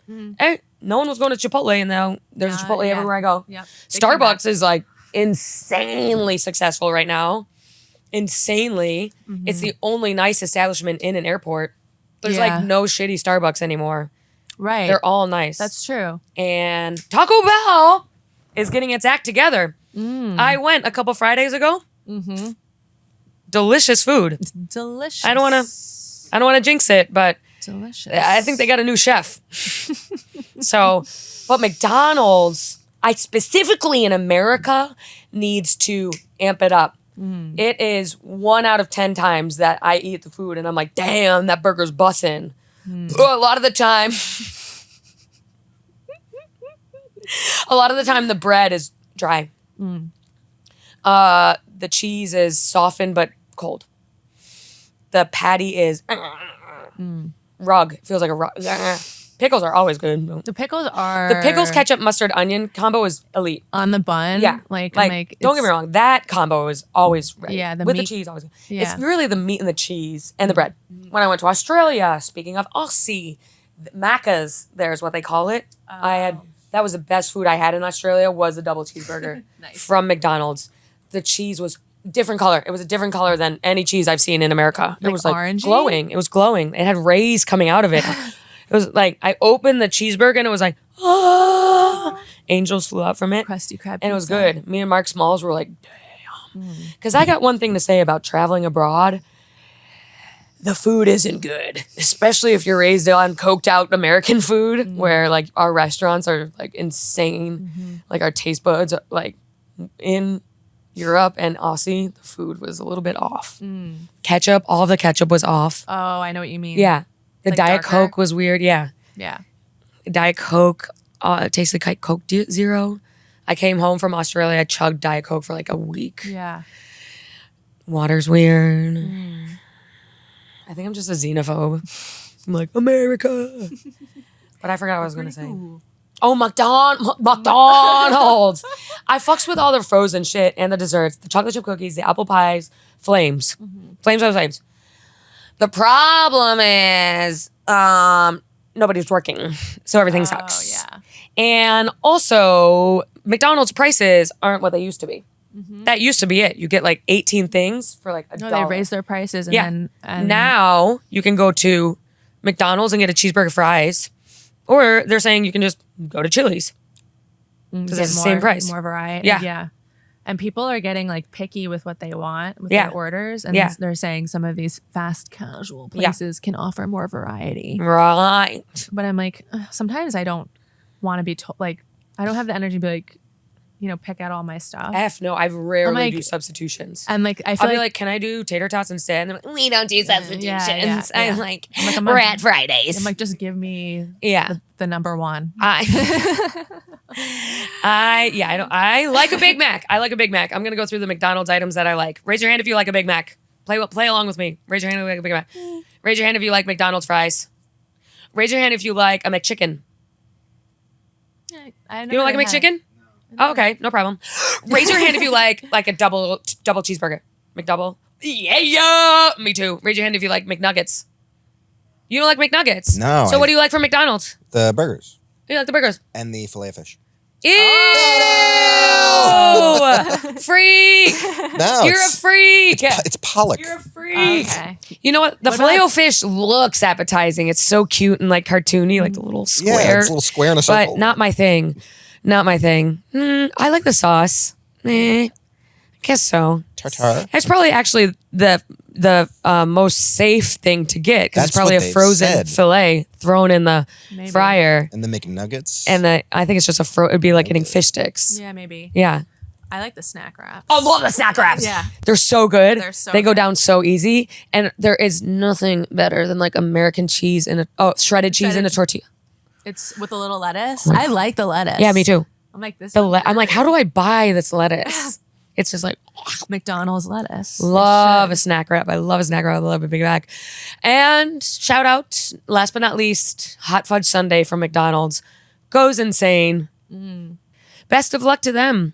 No one was going to Chipotle and now there's a Chipotle everywhere I go. Yep. Starbucks is like insanely successful right now. Insanely. It's the only nice establishment in an airport. There's like no shitty Starbucks anymore. Right. They're all nice. That's true. And Taco Bell is getting its act together. I went a couple Fridays ago. Delicious food. Delicious. I don't want to jinx it, but Delicious. I think they got a new chef. But McDonald's, I specifically in America, needs to amp it up. It is 1 out of 10 times that I eat the food and I'm like, damn, that burger's bussin'. A lot of the time, the bread is dry. The cheese is softened but cold. The patty is rug. It feels like a rug. Pickles are always good. The pickles are. The pickles, ketchup, mustard, onion combo is elite. on the bun. Yeah. Like don't get me wrong. That combo is always ready. Yeah, the with the meat- cheese always. Yeah. It's really the meat and the cheese and the bread. When I went to Australia, speaking of Aussie, Macca's, there's what they call it. That was the best food I had in Australia was the double cheeseburger Nice. from McDonald's. The cheese was different color. It was a different color than any cheese I've seen in America. It Like was like orangey? glowing. It was glowing. It had rays coming out of it. It was like I opened the cheeseburger and it was like, ah, angels flew out from it. Krusty Krab. And it was pizza. good. Me and Mark Smalls were like, damn. Because I got one thing to say about traveling abroad. The food isn't good, especially if you're raised on coked out American food, where like our restaurants are like insane. Like our taste buds, like in Europe and Aussie, the food was a little bit off. Ketchup, all of the ketchup was off. Oh, I know what you mean. Yeah. The Like Diet darker? Coke was weird. Yeah. Yeah. Diet Coke it tasted like Coke Zero. I came home from Australia. I chugged Diet Coke for like a week. Yeah. Water's weird. I think I'm just a xenophobe. I'm like, America. But I forgot what I was going to say. Oh, McDonald's. I fucks with all the frozen shit and the desserts, the chocolate chip cookies, the apple pies, flames. Flames on flames. The problem is nobody's working. So everything sucks. yeah. And also, McDonald's prices aren't what they used to be. That used to be it. You get like 18 things for like $1. No, they raised their prices and Yeah. then and Now you can go to McDonald's and get a cheeseburger fries, or they're saying you can just go to Chili's because get it's the same price. More variety. Yeah. Yeah. And people are getting like picky with what they want with Yeah. their orders. And Yeah. they're saying some of these fast casual Yeah. places can offer more variety. Right. But I'm like, sometimes I don't want to be told, like, I don't have the energy to be like, pick out all my stuff. F no, I rarely I'm like- do substitutions. And like I feel I'll be like, can I do tater tots instead? And they're like, we don't do substitutions. yeah. I'm like, I'm we're at Fridays. I'm like, just give me yeah. the number one. I like a Big Mac. I like a Big Mac. I'm gonna go through the McDonald's items that I like. Raise your hand if you like a Big Mac. Play along with me. Raise your hand if you like a Big Mac. Raise your hand if you like McDonald's fries. Raise your hand if you like a McChicken. I You don't like a McChicken? Oh, okay, no problem. Raise your hand if you like a double cheeseburger. McDouble. Yeah. Me too. Raise your hand if you like McNuggets. You don't like McNuggets? No, So what do you like from McDonald's? The burgers You like the burgers? and the filet of fish. Ew! Oh. Freak! No, You're a freak! it's pollock. You're a freak! Okay. You know what? The What filet about- o fish looks appetizing. It's so cute and like cartoony, like the little Yeah, square. it's a little square in a circle. But not my thing. Not my thing. I like the sauce. I guess so. Tartare. It's probably actually the most safe thing to get because it's That's probably a what they've frozen said. fillet thrown in the Maybe. fryer. And the McNuggets. And I think it's just it'd be like eating fish sticks. Yeah, maybe. Yeah. I like the snack wraps. I love the snack wraps. Yeah. They're so good. They're so They go good. down so easy. And there is nothing better than like American cheese and shredded cheese in a tortilla. It's with a little lettuce. I like the lettuce. Yeah, me too. I'm like this. I'm like, how do I buy this lettuce? It's just like, McDonald's lettuce. love a snack wrap. I love a snack wrap. I love a Big Mac. And shout out, last but not least, Hot Fudge Sundae from McDonald's. Goes insane. Best of luck to them.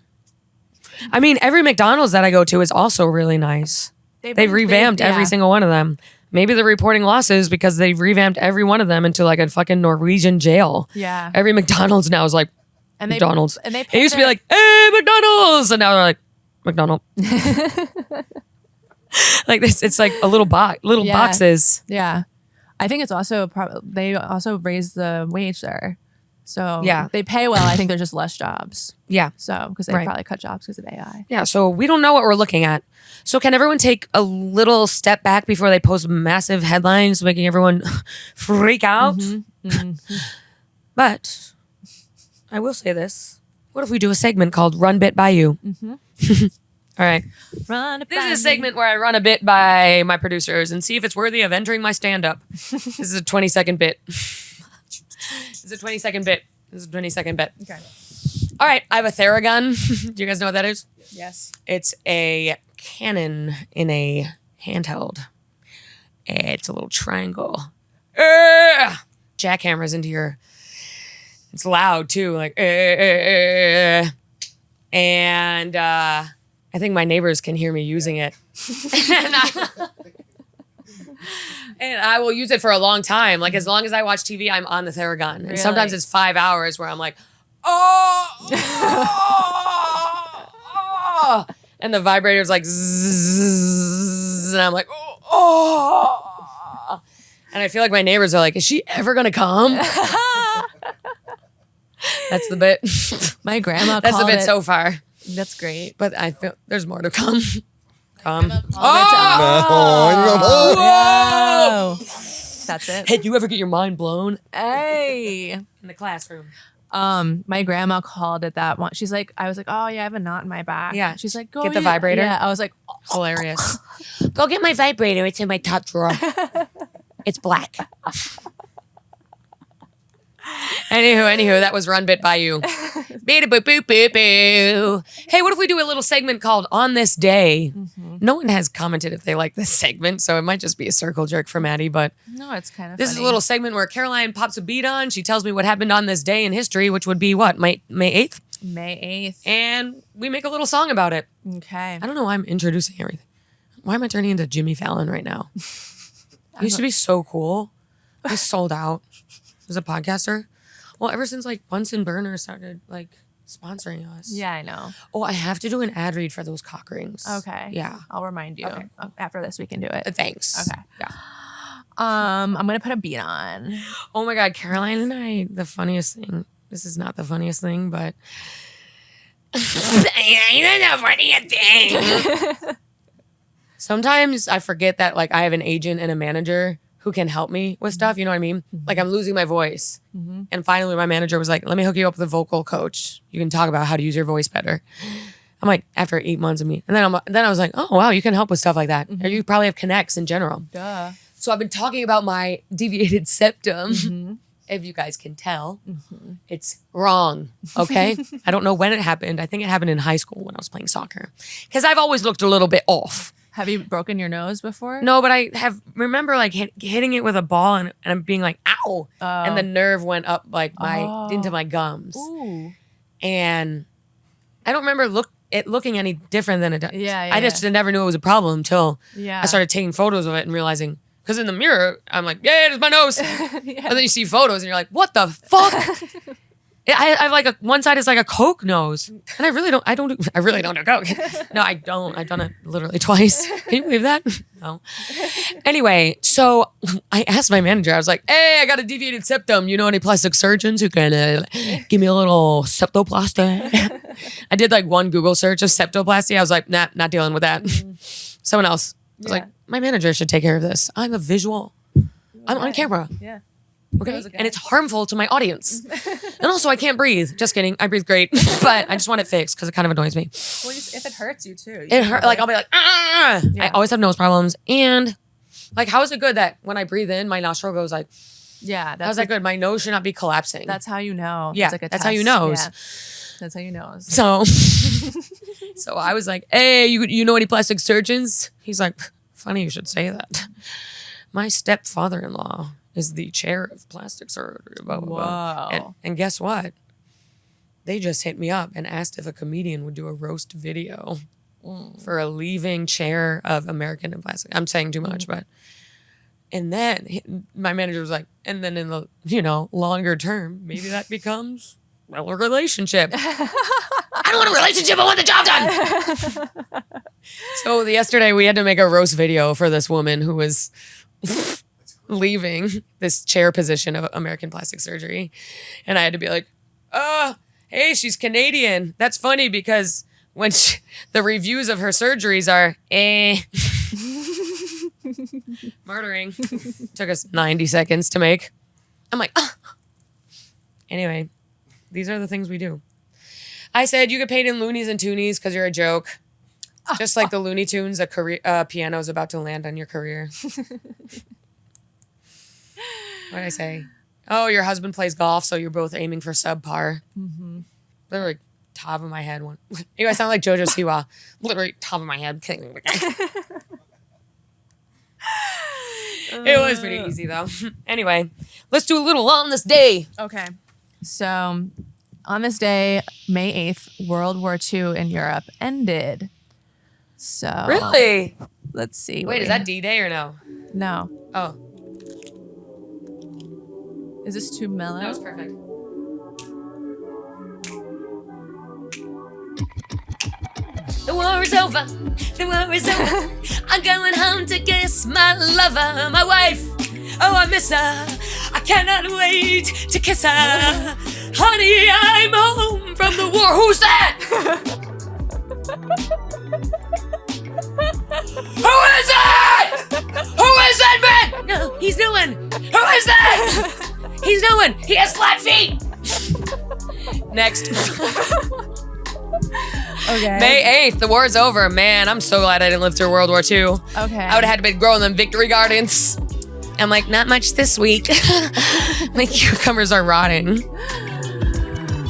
I mean, every McDonald's that I go to is also really nice. They've revamped every single one of them. Maybe they're reporting losses because they've revamped every one of them into like a fucking Norwegian jail. Yeah. Every McDonald's now is like And McDonald's. And they It used to be like, hey, McDonald's. And now they're like, McDonald. Like this, it's like a little Yeah. boxes. Yeah. I think it's also they also raised the wage there. So Yeah. they pay well. I think there's just less jobs. Yeah. So because they Right. probably cut jobs because of AI. Yeah. So we don't know what we're looking at. So can everyone take a little step back before they post massive headlines making everyone freak out? But I will say this. What if we do a segment called Run Bit by You? All right. Run it This by is a me. segment where I run a bit by my producers and see if it's worthy of entering my stand-up. This is a 20-second bit. It's a 20-second bit. This is a 20-second bit. Okay. All right. I have a Theragun. Do you guys know what that is? Yes. It's a cannon in a handheld. It's a little triangle. Jackhammers into your... It's loud, too. Like... And I think my neighbors can hear me using it. And I will use it for a long time. Like, as long as I watch TV, I'm on the Theragun. And sometimes Really? it's 5 hours where I'm like, oh, and the vibrator's like, zzz, and I'm like, oh. And I feel like my neighbors are like, is she ever going to come? That's the bit. My grandma That's the called bit it. so far. That's great. But I feel there's more to come. Come. Oh. That's it. Hey, do you ever get your mind blown Hey. in the classroom? My grandma called it that one. She's like, I was like, oh yeah, I have a knot in my back. Yeah. She's like, go Get the vibrator? Yeah. I was like, Hilarious. Go get my vibrator. It's in my top drawer. It's black. Anywho, that was Run Bit by You. Hey, what if we do a little segment called On This Day? No one has commented if they like this segment, so it might just be a circle jerk for Maddie, but no, it's kind of this is a little segment where Caroline pops a beat on. She tells me what happened on this day in history, which would be what, May 8th? May 8th. And we make a little song about it. Okay. I don't know why I'm introducing everything. Why am I turning into Jimmy Fallon right now? I used to be so cool. I sold out as a podcaster. Well, ever since like Bunsen Burner started like sponsoring us. Yeah, I know. Oh, I have to do an ad read for those cock rings. Okay. Yeah. I'll remind you. Okay. After this, we can do it. Thanks. Okay. Yeah. I'm gonna put a beat on. Oh my God, Caroline and I, the funniest thing. This is not the funniest thing, but the funniest thing. Sometimes I forget that like I have an agent and a manager who can help me with stuff. You know what I mean? Like I'm losing my voice. And finally my manager was like, let me hook you up with a vocal coach. You can talk about how to use your voice better. I'm like, after 8 months of me. And then I was like, oh, wow, you can help with stuff like that. Or you probably have connects in general. Duh. So I've been talking about my deviated septum. If you guys can tell, it's wrong, okay? I don't know when it happened. I think it happened in high school when I was playing soccer. Because I've always looked a little bit off. Have you broken your nose before? No, but I remember like hitting it with a ball and I'm being like, ow. And the nerve went up like into my gums. Ooh. And I don't remember it looking any different than it does. Yeah, I just never knew it was a problem until Yeah. I started taking photos of it and realizing, because in the mirror, I'm like, yeah, there's my nose. And then you see photos and you're like, what the fuck? I have like one side is like a Coke nose. And I really don't do Coke. No, I don't. I've done it literally twice. Can you believe that? No. Anyway, so I asked my manager, I was like, hey, I got a deviated septum. You know any plastic surgeons who can give me a little septoplasty? I did like one Google search of septoplasty. I was like, nah, not dealing with that. Someone else. I was like, my manager should take care of this. I'm a visual. I'm on camera. Yeah. Okay. And it's harmful to my audience. And also I can't breathe. Just kidding. I breathe great. But I just want it fixed because it kind of annoys me. Well, if it hurts you too. It hurt. Like I'll be like, ah. I always have nose problems. And like, how is it good that when I breathe in, my nostril goes like, Yeah. how's that good? My nose should not be collapsing. That's how you know. Yeah, It's like a that's how you test. know. Yeah. That's how you know. So, so I was like, hey, you know any plastic surgeons? He's like, funny you should say that. My stepfather-in-law is the chair of plastic surgery. Blah, blah, blah. Whoa. And guess what? They just hit me up and asked if a comedian would do a roast video for a leaving chair of American and plastic. I'm saying too much, but. And then my manager was like, and then in the, longer term, maybe that becomes a relationship. I don't want a relationship. I want the job done. So yesterday we had to make a roast video for this woman who was leaving this chair position of American plastic surgery. And I had to be like, hey, she's Canadian. That's funny because when the reviews of her surgeries are, murdering. Took us 90 seconds to make. I'm like, Anyway, these are the things we do. I said you get paid in loonies and toonies because you're a joke. Just like the Looney Tunes, a piano is about to land on your career. What did I say? Oh, your husband plays golf, so you're both aiming for subpar. Literally top of my head. Anyway, I sound like JoJo Siwa. Literally top of my head. It was pretty easy though. Anyway, let's do a little on this day. Okay. So on this day, May 8th, World War II in Europe ended. So Really? let's see. Wait, is that D-Day or no? No. Oh, Is this too mellow? that was perfect. The war is over. The war is over. I'm going home to kiss my lover, my wife. Oh, I miss her. I cannot wait to kiss her. Honey, I'm home from the war. Who's that? Who is that? Who is that man? No, he's no one. Who is that? He's no one. He has flat feet. Next. Okay. May 8th, the war's over. Man, I'm so glad I didn't live through World War II. Okay. I would have had to be growing them victory gardens. I'm like, not much this week. My cucumbers are rotting.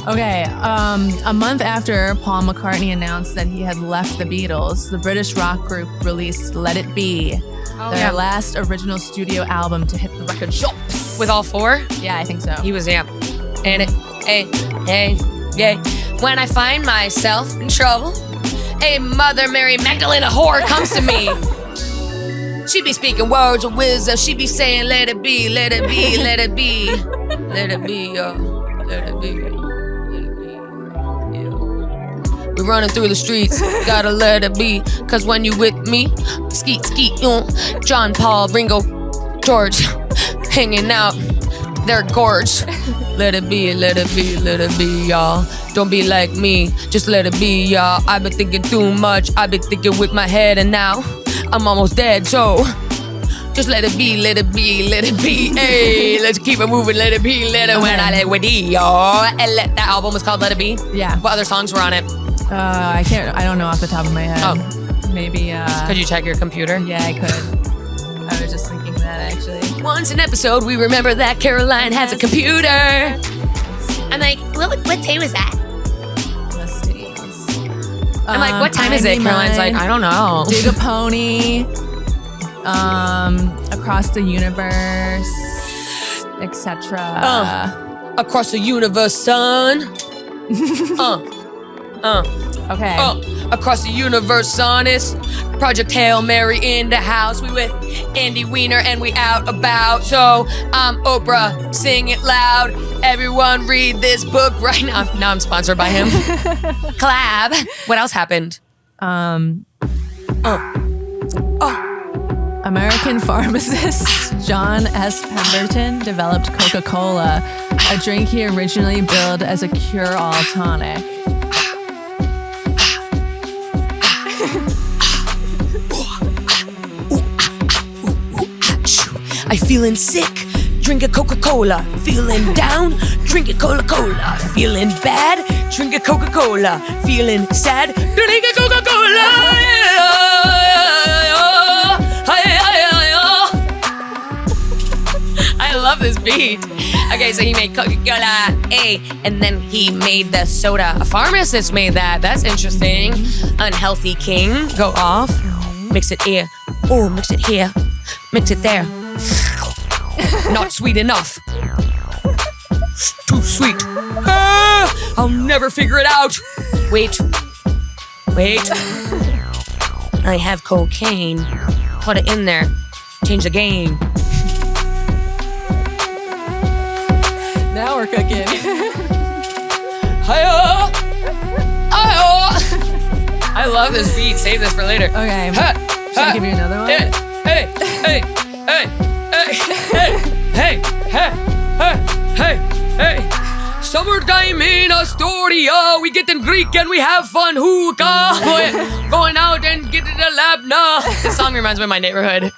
Okay. A month after Paul McCartney announced that he had left the Beatles, the British rock group released Let It Be, their last original studio album to hit the record shops. With all four? Yeah, I think so. He was, yeah. And it, hey, yay. When I find myself in trouble, a Mother Mary Magdalene whore comes to me. She be speaking words of wisdom. She be saying, let it be, let it be, let it be. Let it be, let it be. Let it be. Yeah. We're running through the streets, gotta let it be. Cause when you with me, skeet, John, Paul, Ringo, George, hanging out, they're gorge. Let it be, let it be, let it be, y'all. Don't be like me, just let it be, y'all. I've been thinking too much, I've been thinking with my head, and now I'm almost dead, so Just let it be, let it be, let it be. Hey, let's keep it moving, let it be, let it when I let it be. That album was called Let It Be? Yeah. What other songs were on it? I don't know off the top of my head. Oh. Maybe, Could you check your computer? yeah, I could. I was just thinking that, actually. Once an episode, we remember that Caroline has a computer. I'm like, what day was that? I'm like, what time is it? Caroline's like, I don't know. Dig a Pony, Across the Universe, etc. Across the universe, son. Okay. Across the universe, son. It's Project Hail Mary in the house. We with Andy Weiner and we out about. So I'm Oprah, sing it loud. Everyone read this book right now. Now I'm sponsored by him. Collab. What else happened? American pharmacist John S. Pemberton developed Coca-Cola, a drink he originally billed as a cure-all tonic. I feeling sick, drink a Coca-Cola. Feeling down, drink a Coca-Cola. Feeling bad, drink a Coca-Cola. Feeling sad, drink a Coca-Cola. I love this beat. Okay, so he made Coca-Cola, and then he made the soda. A pharmacist made that. That's interesting. Unhealthy king, go off. Mix it here. Oh, mix it here. Mix it there. Not sweet enough. Too sweet. I'll never figure it out. Wait. I have cocaine. Put it in there. Change the game. Now we're cooking. Hi-oh! I love this beat. Save this for later. Okay. Should I give you another one? Hey. Summertime in Astoria, we get in Greek and we have fun hookah. Going out and get in the lab now. This song reminds me of my neighborhood.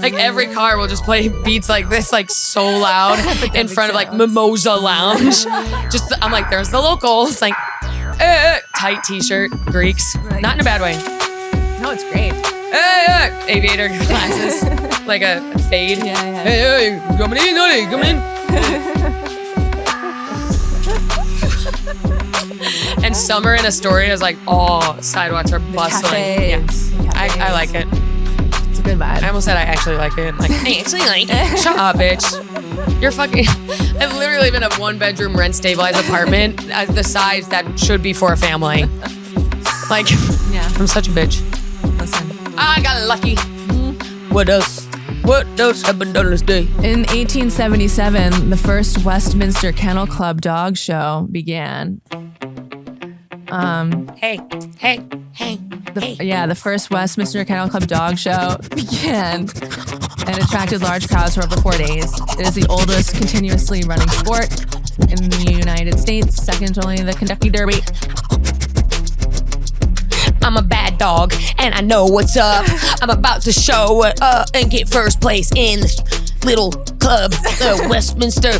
Like every car will just play beats like this, like so loud in front of like Mimosa Lounge. I'm like, there's the locals. Like, tight t-shirt, Greeks. Not in a bad way. No, it's great. Aviator glasses, like a fade. Yeah. Hey, coming in, honey, come in. And summer in Astoria is like all sidewalks are bustling. Cafes. Yeah, I like it. It's a good vibe. I almost said I actually like it. Like, I actually like it. Shut up, bitch. You're fucking. I've literally live in a 1-bedroom rent stabilized apartment the size that should be for a family. Like, Yeah. I'm such a bitch. Listen. I got lucky. What else? What else happened on this day? In 1877, the first Westminster Kennel Club dog show began. Hey. The first Westminster Kennel Club dog show began and attracted large crowds for over 4 days. It is the oldest continuously running sport in the United States, second only to the Kentucky Derby. I'm a bad dog, and I know what's up. I'm about to show it up and get first place in this little club, Westminster.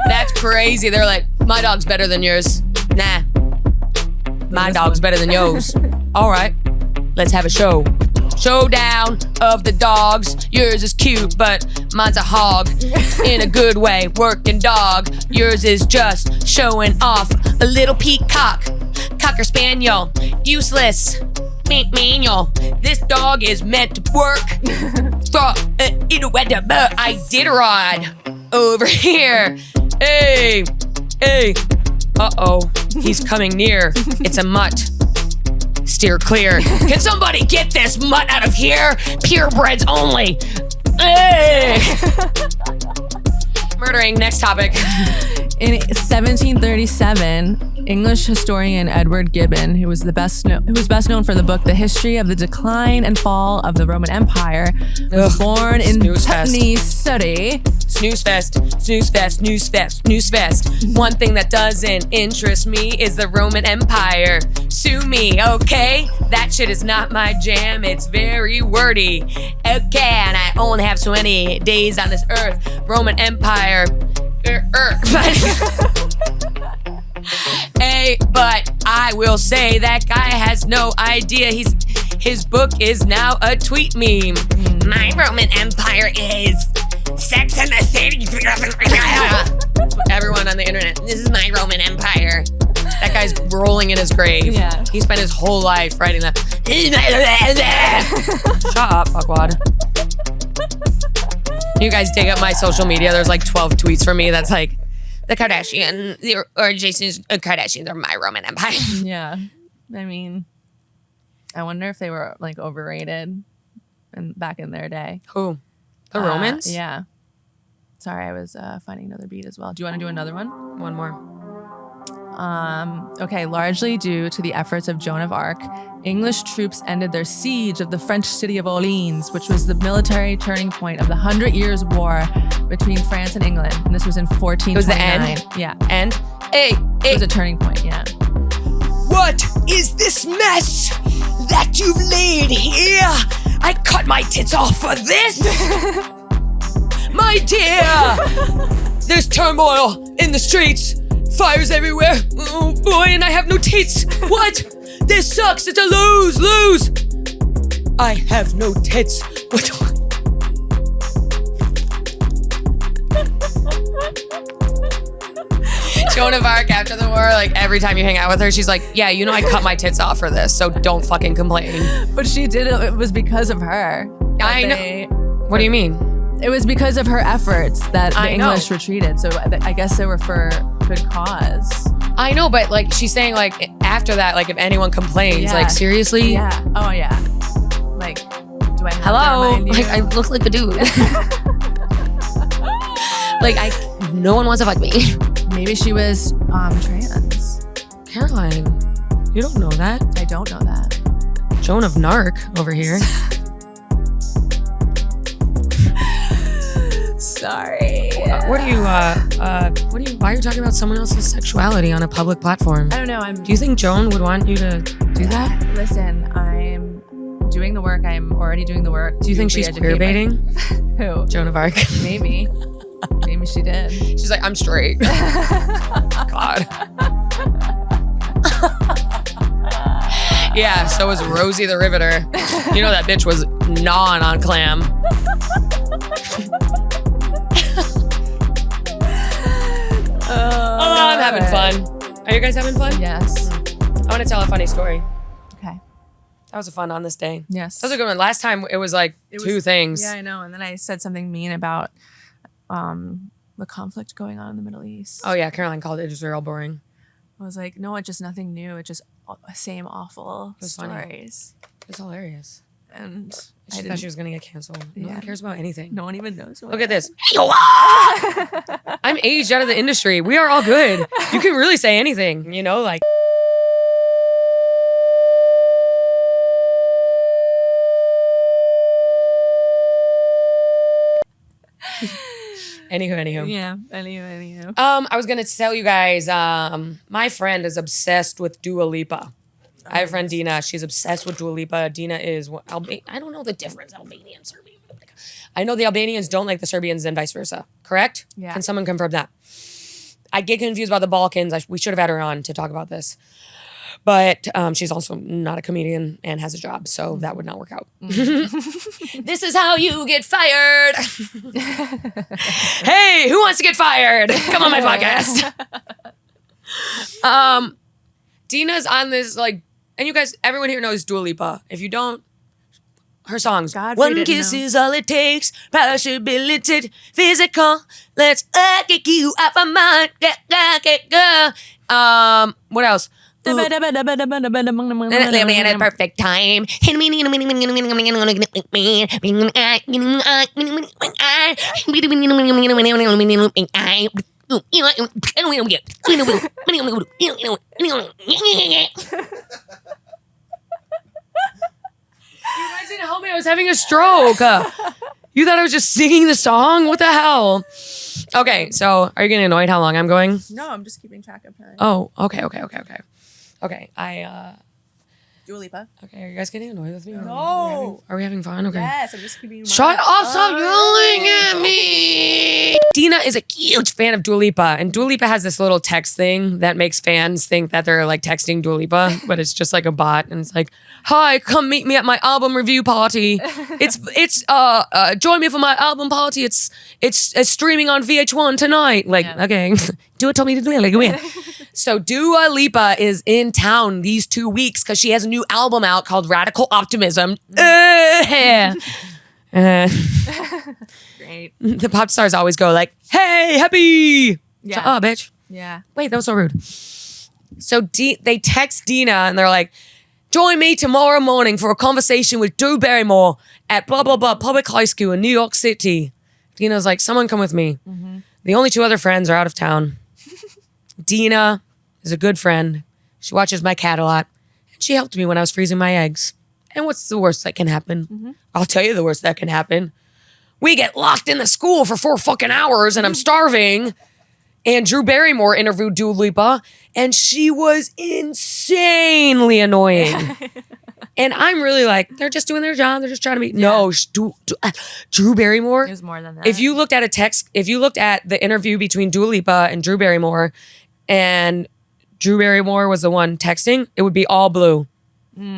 That's crazy. They're like, my dog's better than yours. Nah. My dog's better than yours. All right, let's have a show. Showdown of the dogs. Yours is cute, but mine's a hog. In a good way, working dog. Yours is just showing off. A little peacock, cocker spaniel, useless. Manual. This dog is meant to work. I did ride over here. Hey. Uh-oh, he's coming near. It's a mutt. Steer clear. Can somebody get this mutt out of here? Purebreds only. Hey. Murdering, next topic. In 1737, English historian Edward Gibbon, who was best known for the book The History of the Decline and Fall of the Roman Empire, was born in Putney, Surrey. Snooze fest, snooze fest, snooze fest, snooze fest. One thing that doesn't interest me is the Roman Empire. Sue me, okay? That shit is not my jam. It's very wordy. Okay, and I only have so many days on this earth. Roman Empire. Hey, but I will say that guy has no idea. His book is now a tweet meme. My Roman Empire is Sex and the City. Everyone on the internet, this is my Roman Empire. That guy's rolling in his grave. Yeah. He spent his whole life writing that. Shut up, fuckwad. You guys dig up my social media. There's like 12 tweets from me that's like, the Kardashian or Jason's Kardashians are my Roman Empire. Yeah. I mean, I wonder if they were like overrated back in their day. Who? The Romans? Yeah. Sorry, I was finding another beat as well. Do you want to do another one? One more. Okay, largely due to the efforts of Joan of Arc, English troops ended their siege of the French city of Orleans, which was the military turning point of the 100 Years' War between France and England. And this was in 1429. It was the end? Yeah. And? Hey. It was a turning point, yeah. What is this mess that you've laid here? I cut my tits off for this? My dear! There's turmoil in the streets. Fires everywhere. Oh boy, and I have no tits. What? This sucks. It's a lose. I have no tits. What? Joan of Arc after the war, like every time you hang out with her, she's like, yeah, you know I cut my tits off for this, so don't fucking complain. But she did it. It was because of her. I know. What do you mean? It was because of her efforts that the I know. English retreated. So I guess they were for good cause. I know, but like she's saying like after that, like if anyone complains, Yeah. like seriously? Yeah. Oh, yeah. Like, do I have Hello? to remind you? Like I look like a dude. Like no one wants to fuck me. Maybe she was trans. Caroline, you don't know that. I don't know that. Joan of Narc over here. Sorry. Why are you talking about someone else's sexuality on a public platform? I don't know. Do you think Joan would want you to do that? Listen, I'm doing the work. I'm already doing the work. Do you think she's queer baiting? Who? Joan of Arc. Maybe. Maybe she did. She's like, I'm straight. God. Yeah, so was Rosie the Riveter. You know that bitch was gnawing on clam. I'm having fun. Are you guys having fun? Yes. I want to tell a funny story. Okay. That was a fun on this day. Yes. That was a good one. Last time it was like two things. Yeah, I know. And then I said something mean about the conflict going on in the Middle East. Oh yeah, Caroline called it Israel boring. I was like, no, it's just nothing new. It's just same awful was funny. stories. It's hilarious. And She thought she was gonna get canceled. No one cares about anything. No one even knows. Look at this. I'm aged out of the industry. We are all good. You can really say anything, you know, like. Anywho. Yeah. Anywho. I was gonna tell you guys, my friend is obsessed with Dua Lipa. I have a friend Dina. She's obsessed with Dua Lipa. Dina is I don't know the difference, Albanian, Serbian. I know the Albanians don't like the Serbians and vice versa. Correct? Yeah. Can someone confirm that? I get confused about the Balkans. We should have had her on to talk about this. But she's also not a comedian and has a job, so that would not work out. This is how you get fired. Hey, who wants to get fired? Come on my podcast. Dina's on this, like, and you guys, everyone here knows Dua Lipa. If you don't, her songs. God, One kiss is all it takes. Possibility, physical. Let's get you out my mind. What else? Ooh. At a perfect time. You guys didn't help me. I was having a stroke. You thought I was just singing the song? What the hell? Okay, so are you getting annoyed how long I'm going? No, I'm just keeping track of time. Oh, okay. Okay, Dua Lipa. okay, are you guys getting annoyed with me? No. Are we having fun? Okay. Yes, I'm just keeping. Shut up, stop yelling at me. Dina is a huge fan of Dua Lipa, and Dua Lipa has this little text thing that makes fans think that they're like texting Dua Lipa, but it's just like a bot, and it's like, hi, come meet me at my album review party. It's join me for my album party. It's streaming on VH1 tonight. Like, okay. Dua told me to do it. Like, win. So Dua Lipa is in town these 2 weeks because she has a new album out called Radical Optimism. Great. The pop stars always go like, hey, happy. Yeah. Oh, bitch. Yeah. Wait, that was so rude. So they text Dina and they're like, join me tomorrow morning for a conversation with Drew Barrymore at blah, blah, blah, public high school in New York City. Dina's like, someone come with me. Mm-hmm. The only 2 other friends are out of town. Dina is a good friend. She watches my cat a lot. And she helped me when I was freezing my eggs. And what's the worst that can happen? Mm-hmm. I'll tell you the worst that can happen. We get locked in the school for 4 fucking hours and I'm starving. And Drew Barrymore interviewed Dua Lipa and she was insanely annoying. And I'm really like, they're just doing their job. They're just trying to be. No, Drew Barrymore. It was more than that. If you looked at the interview between Dua Lipa and Drew Barrymore, and Drew Barrymore was the one texting, it would be all blue.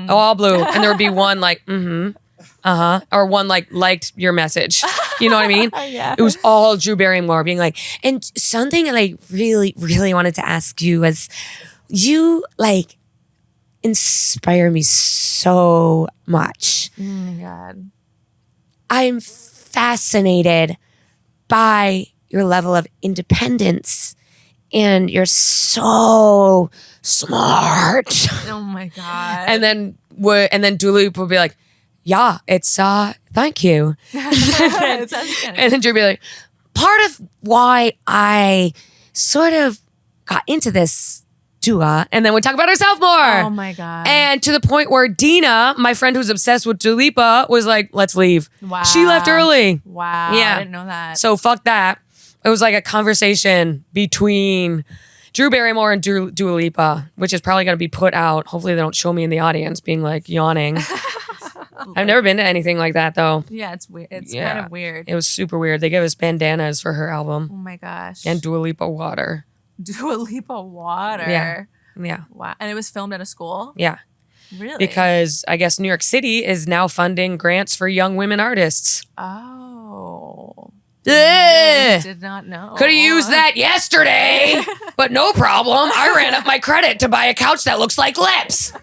All blue. And there would be one like, or one like liked your message. You know what I mean? Yeah. It was all Drew Barrymore being like, and something I really, really wanted to ask you was, you like inspire me so much. Oh my God. I'm fascinated by your level of independence and you're so smart. Oh my God. And then Dua Lipa would be like, yeah, it's thank you. It sounds kind of- And then Drew would be like, part of why I sort of got into this, Dua, and then we talk about herself more. Oh my God. And to the point where Dina, my friend who's obsessed with Dua Lipa, was like, let's leave. Wow. She left early. Wow. Yeah. I didn't know that. So fuck that. It was like a conversation between Drew Barrymore and Dua Lipa, which is probably going to be put out. Hopefully they don't show me in the audience being like yawning. I've never been to anything like that though. Yeah, it's weird. It's Yeah. kind of weird. It was super weird. They gave us bandanas for her album Oh my gosh. and Dua Lipa water. Dua Lipa water. Yeah. Yeah. Wow. And it was filmed at a school? Yeah. Really? Because I guess New York City is now funding grants for young women artists. Oh. Ugh. I did not know. Could have used that yesterday, but no problem. I ran up my credit to buy a couch that looks like lips.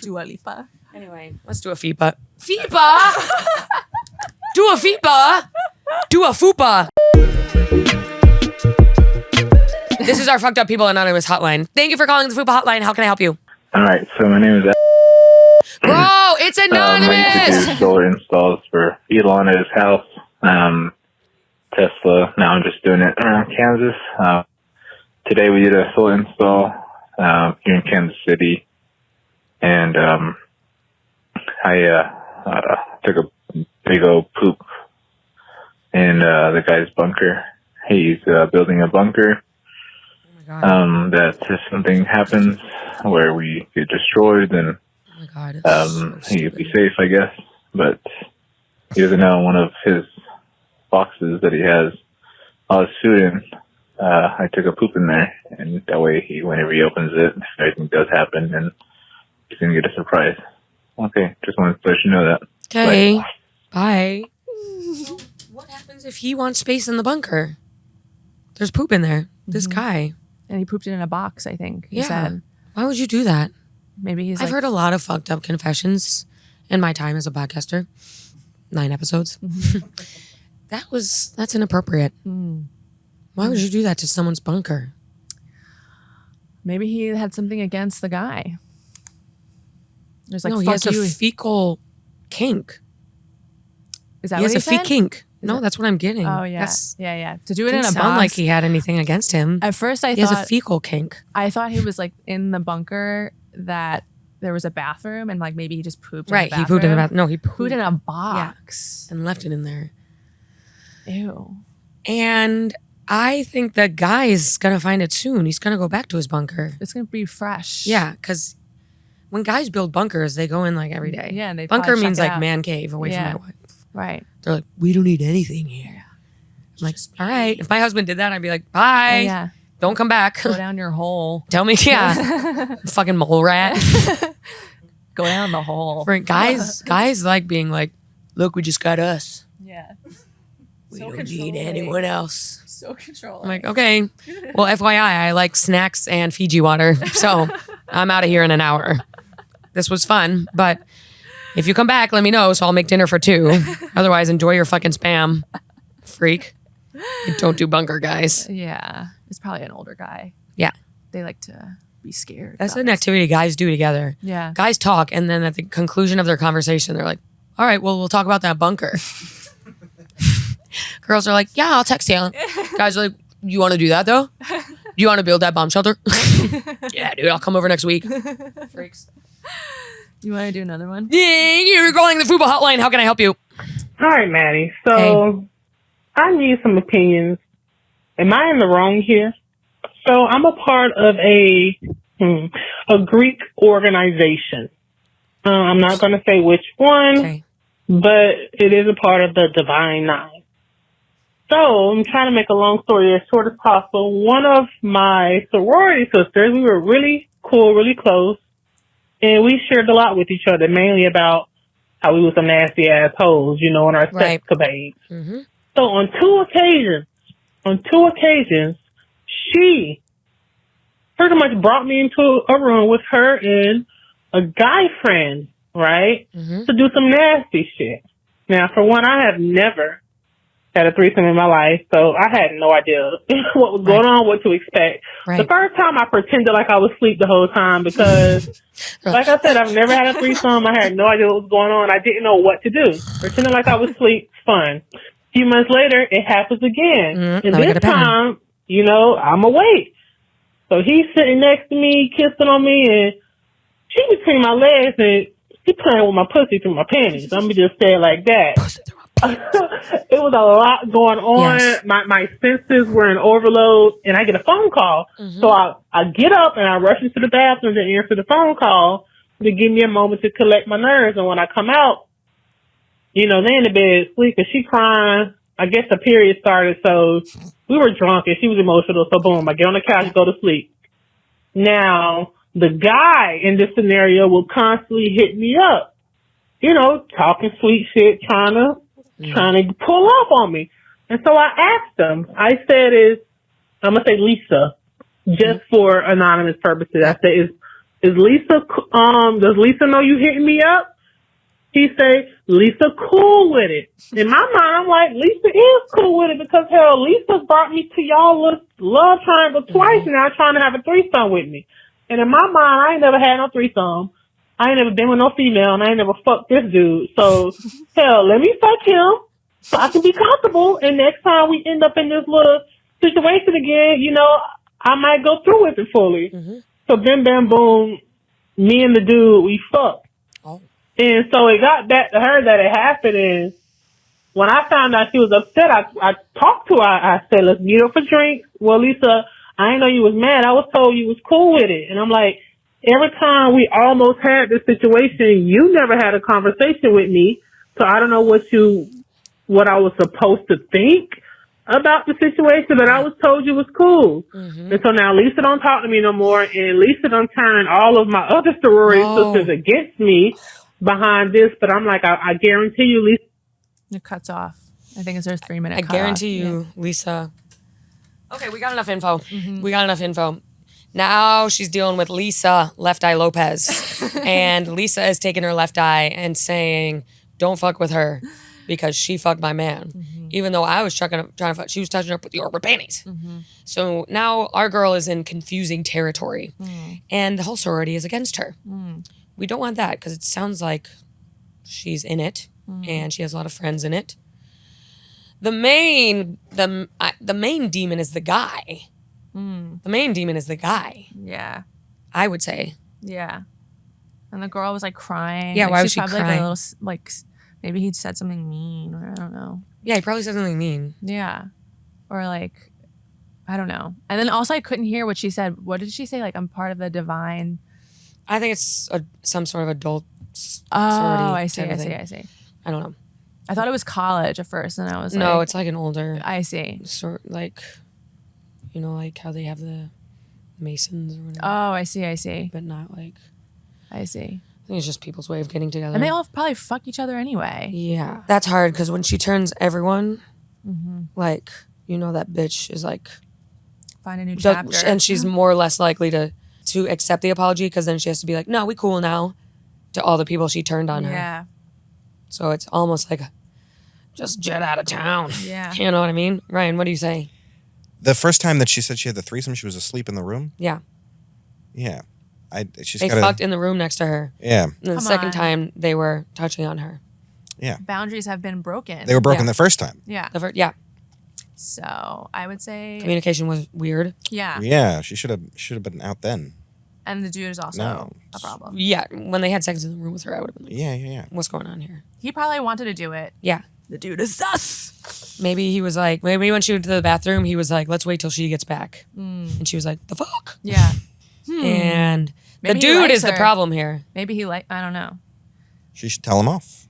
Dua Lipa. Anyway, let's do a FUPA. FUPA? Do a FUPA. Do a FUPA. This is our Fucked Up People Anonymous hotline. Thank you for calling the FUPA hotline. How can I help you? All right, so my name is Bro, it's I anonymous. do solar installs for Elon at his house, Tesla. Now I'm just doing it around Kansas. Today we did a solar install here in Kansas City, and I took a big old poop in the guy's bunker. He's building a bunker. That if something happens where we get destroyed, then Oh my God, it's so he'd be stupid. safe, I guess. But he doesn't know one of his boxes that he has all his food in. I took a poop in there, and that way, whenever he opens it, if anything does happen, then he's gonna get a surprise. Okay, just wanted to let you know that. Okay, bye. What happens if he wants space in the bunker? There's poop in there. This guy. And he pooped it in a box, I think. He Yeah. said. Why would you do that? Maybe he's I've heard a lot of fucked up confessions in my time as a podcaster. 9 episodes. That's inappropriate. Why would you do that to someone's bunker? Maybe he had something against the guy. There's like, No, he fuck has you. a fecal kink. Is that He what has he a feet said? kink. No, that's what I'm getting. Oh yeah, That's, yeah. To do it in didn't a sound box. like he had anything against him. At first, I He has a thought fecal kink. he was like in the bunker that there was a bathroom and like maybe he just pooped. Right, in the he bathroom. pooped in the bathroom. No, he Pooped in a box. and left it in there. Ew. And I think the guy's gonna find it soon. He's gonna go back to his bunker. It's gonna be fresh. Yeah, because when guys build bunkers, they go in like every day. Yeah, and they bunker probably means check it like out. man cave away Yeah. from my wife. Right. They're like, we don't need anything here. I'm like, all right. If my husband did that, I'd be like, bye. Oh, yeah. Don't come back. Go down your hole. Tell me, yeah. Fucking mole rat. Go down the hole. For guys like being like, look, we just got us. Yeah. We So don't need controlling. anyone else. So controlling. I'm like, okay. Well, FYI, I like snacks and Fiji water. So I'm out of here in an hour. This was fun. But if you come back, let me know so I'll make dinner for 2. Otherwise, enjoy your fucking spam, freak. Don't do bunker, guys. Yeah. It's probably an older guy. Yeah. They like to be scared. That's about an it. activity guys do together. Yeah. Guys talk, and then at the conclusion of their conversation, they're like, all right, well, we'll talk about that bunker. Girls are like, yeah, I'll text you. Guys are like, you want to do that, though? Do you want to build that bomb shelter? Yeah, dude, I'll come over next week. Freaks. You want to do another one? You're calling the FUPA hotline. How can I help you? Hi, Maddie. So I need some opinions. Am I in the wrong here? So I'm a part of a Greek organization. I'm not going to say which one, Okay. but it is a part of the Divine Nine. So I'm trying to make a long story as short as possible. One of my sorority sisters, we were really cool, really close, and we shared a lot with each other, mainly about how we was some nasty assholes, you know, in our Right. sex capades. Mm-hmm. So on two occasions, she pretty much brought me into a room with her and a guy friend, right, Mm-hmm. to do some nasty shit. Now, for one, I have never had a threesome in my life, so I had no idea what was going on, what to expect. Right. The first time I pretended like I was asleep the whole time because, like I said, I've never had a threesome. I had no idea what was going on. I didn't know what to do. Pretending like I was asleep, fun. A few months later, it happens again. And now we this got a pattern. time, you know, I'm awake. So he's sitting next to me, kissing on me, and she between my legs, and she playing with my pussy through my panties. Let me just say it like that. It was a lot going on. Yes. My senses were in overload, and I get a phone call. Mm-hmm. So I get up and I rush into the bathroom to answer the phone call to give me a moment to collect my nerves. And when I come out, you know, they in the bed asleep, and she crying. I guess the period started, so we were drunk, and she was emotional. So boom, I get on the couch, go to sleep. Now, the guy in this scenario will constantly hit me up, you know, talking sweet shit, trying to pull up on me. And so I asked him, I said, I'm going to say Lisa, just for anonymous purposes. I said, is Lisa, does Lisa know you hitting me up? He say, Lisa cool with it. In my mind, I'm like, Lisa is cool with it because, hell, Lisa brought me to y'all love triangle twice now trying to have a threesome with me. And in my mind, I ain't never had no threesome. I ain't never been with no female, and I ain't never fucked this dude. So, hell, let me fuck him so I can be comfortable. And next time we end up in this little situation again, you know, I might go through with it fully. Mm-hmm. So, bam, bam, boom, me and the dude, we fucked. Oh. And so it got back to her that it happened, and when I found out she was upset, I talked to her. I said, let's meet up for drinks. Well, Lisa, I didn't know you was mad. I was told you was cool with it. And I'm like, every time we almost had this situation, you never had a conversation with me. So I don't know what I was supposed to think about the situation, but I was told you was cool. Mm-hmm. And so now Lisa don't talk to me no more, and Lisa done turned all of my other sorority sisters against me behind this. But I'm like, I guarantee you, Lisa. It cuts off. I think it's their 3-minute I cut guarantee off. you, Lisa. Okay, we got enough info. We got enough info. Now she's dealing with Lisa Left Eye Lopez. And Lisa is taking her left eye and saying, don't fuck with her because she fucked my man. Mm-hmm. Even though I was trying to fuck, she was touching her with the panties. Mm-hmm. So now our girl is in confusing territory. And the whole sorority is against her. We don't want that because it sounds like she's in it and she has a lot of friends in it. The main demon is the guy. The main demon is the guy. Yeah. I would say. Yeah. And the girl was like crying. Yeah, like, why was she's she probably like crying? a little like maybe he'd said something mean or I don't know. Yeah, he probably said something mean. Yeah. Or like I don't know. And then also I couldn't hear what she said. What did she say? Like I'm part of the divine. I think it's some sort of adult sorority. Oh, I see. type I of see. thing. I see. I don't know. I thought it was college at first, and I was No, like, it's like an older I see. sort, like, you know, like how they have the Masons or whatever. Oh, I see. I see. But not like, I see. I think it's just people's way of getting together. And they all probably fuck each other anyway. Yeah. That's hard because when she turns everyone, like, you know, that bitch is like, Find a new chapter. and she's more or less likely to accept the apology because then she has to be like, no, we cool now to all the people she turned on her. Yeah. So it's almost like just jet out of town. Yeah. You know what I mean? Ryan, what do you say? The first time that she said she had the threesome, she was asleep in the room. Yeah. Yeah. She's They gotta, fucked in the room next to her. Yeah. And the Come second on. time they were touching on her. Yeah. Boundaries have been broken. They were broken Yeah. the first time. Yeah. Yeah. So I would say, Communication was weird. yeah. Yeah. She should have been out then. And the dude is also No. a problem. Yeah. When they had sex in the room with her, I would have been like, Yeah. what's going on here? He probably wanted to do it. Yeah. The dude is sus. Maybe he was like, maybe when she went to the bathroom, he was like, let's wait till she gets back. And she was like, the fuck? Yeah. And Maybe the he dude likes is the her. problem here. Maybe he I don't know. She should tell him off.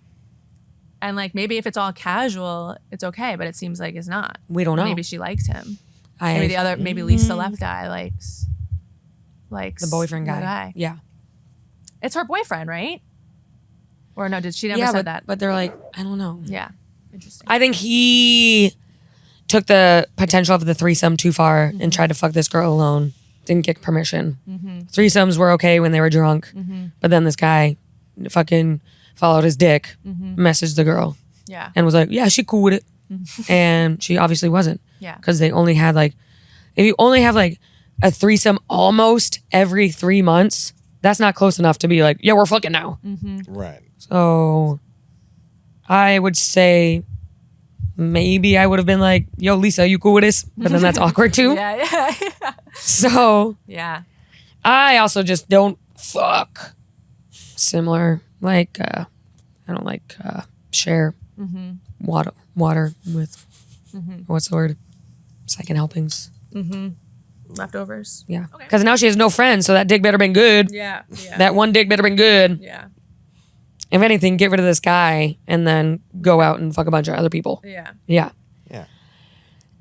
And like maybe if it's all casual, it's okay, but it seems like it's not. We don't know. Maybe she likes him. I, Maybe Lisa left guy likes the boyfriend the guy. Yeah. It's her boyfriend, right? Or no, did she never Yeah, said but, that? but they're like, I don't know. Yeah. Interesting. I think he took the potential of the threesome too far and tried to fuck this girl alone. Didn't get permission. Threesomes were okay when they were drunk, but then this guy fucking followed his dick, messaged the girl, Yeah. and was like, "Yeah, she cool with it," and she obviously wasn't. Yeah. Because they only had like, if you only have like a threesome almost every 3 months, that's not close enough to be like, yeah, we're fucking now. Right. So I would say maybe I would have been like, yo, Lisa, you cool with this? But then that's awkward too. Yeah. So Yeah. I also just don't fuck. Similar. Like, I don't like share water with, what's the word? Second helpings. Leftovers. Yeah. Because now she has no friends, so that dick better been good. Yeah. That one dick better been good. Yeah. If anything, get rid of this guy and then go out and fuck a bunch of other people. Yeah. Yeah. Yeah.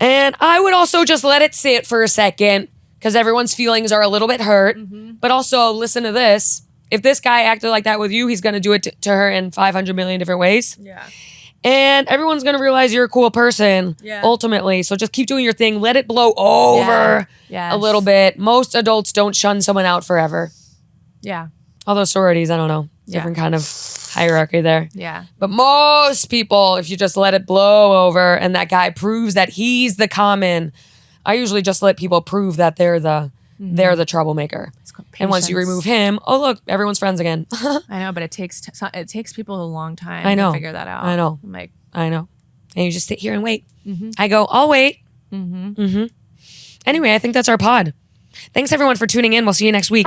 And I would also just let it sit for a second because everyone's feelings are a little bit hurt. But also, listen to this. If this guy acted like that with you, he's going to do it to her in 500 million different ways. Yeah. And everyone's going to realize you're a cool person ultimately. So just keep doing your thing. Let it blow over Yes. a little bit. Most adults don't shun someone out forever. Yeah. Although sororities, I don't know. Different kind of hierarchy there. Yeah. But most people, if you just let it blow over and that guy proves that he's the common, I usually just let people prove that they're the troublemaker. And once you Patience. remove him, oh look, everyone's friends again. I know, but it takes people a long time I know. to figure that out. I know. I'm like, I know. And you just sit here and wait. I go, I'll wait. Anyway, I think that's our pod. Thanks everyone for tuning in. We'll see you next week.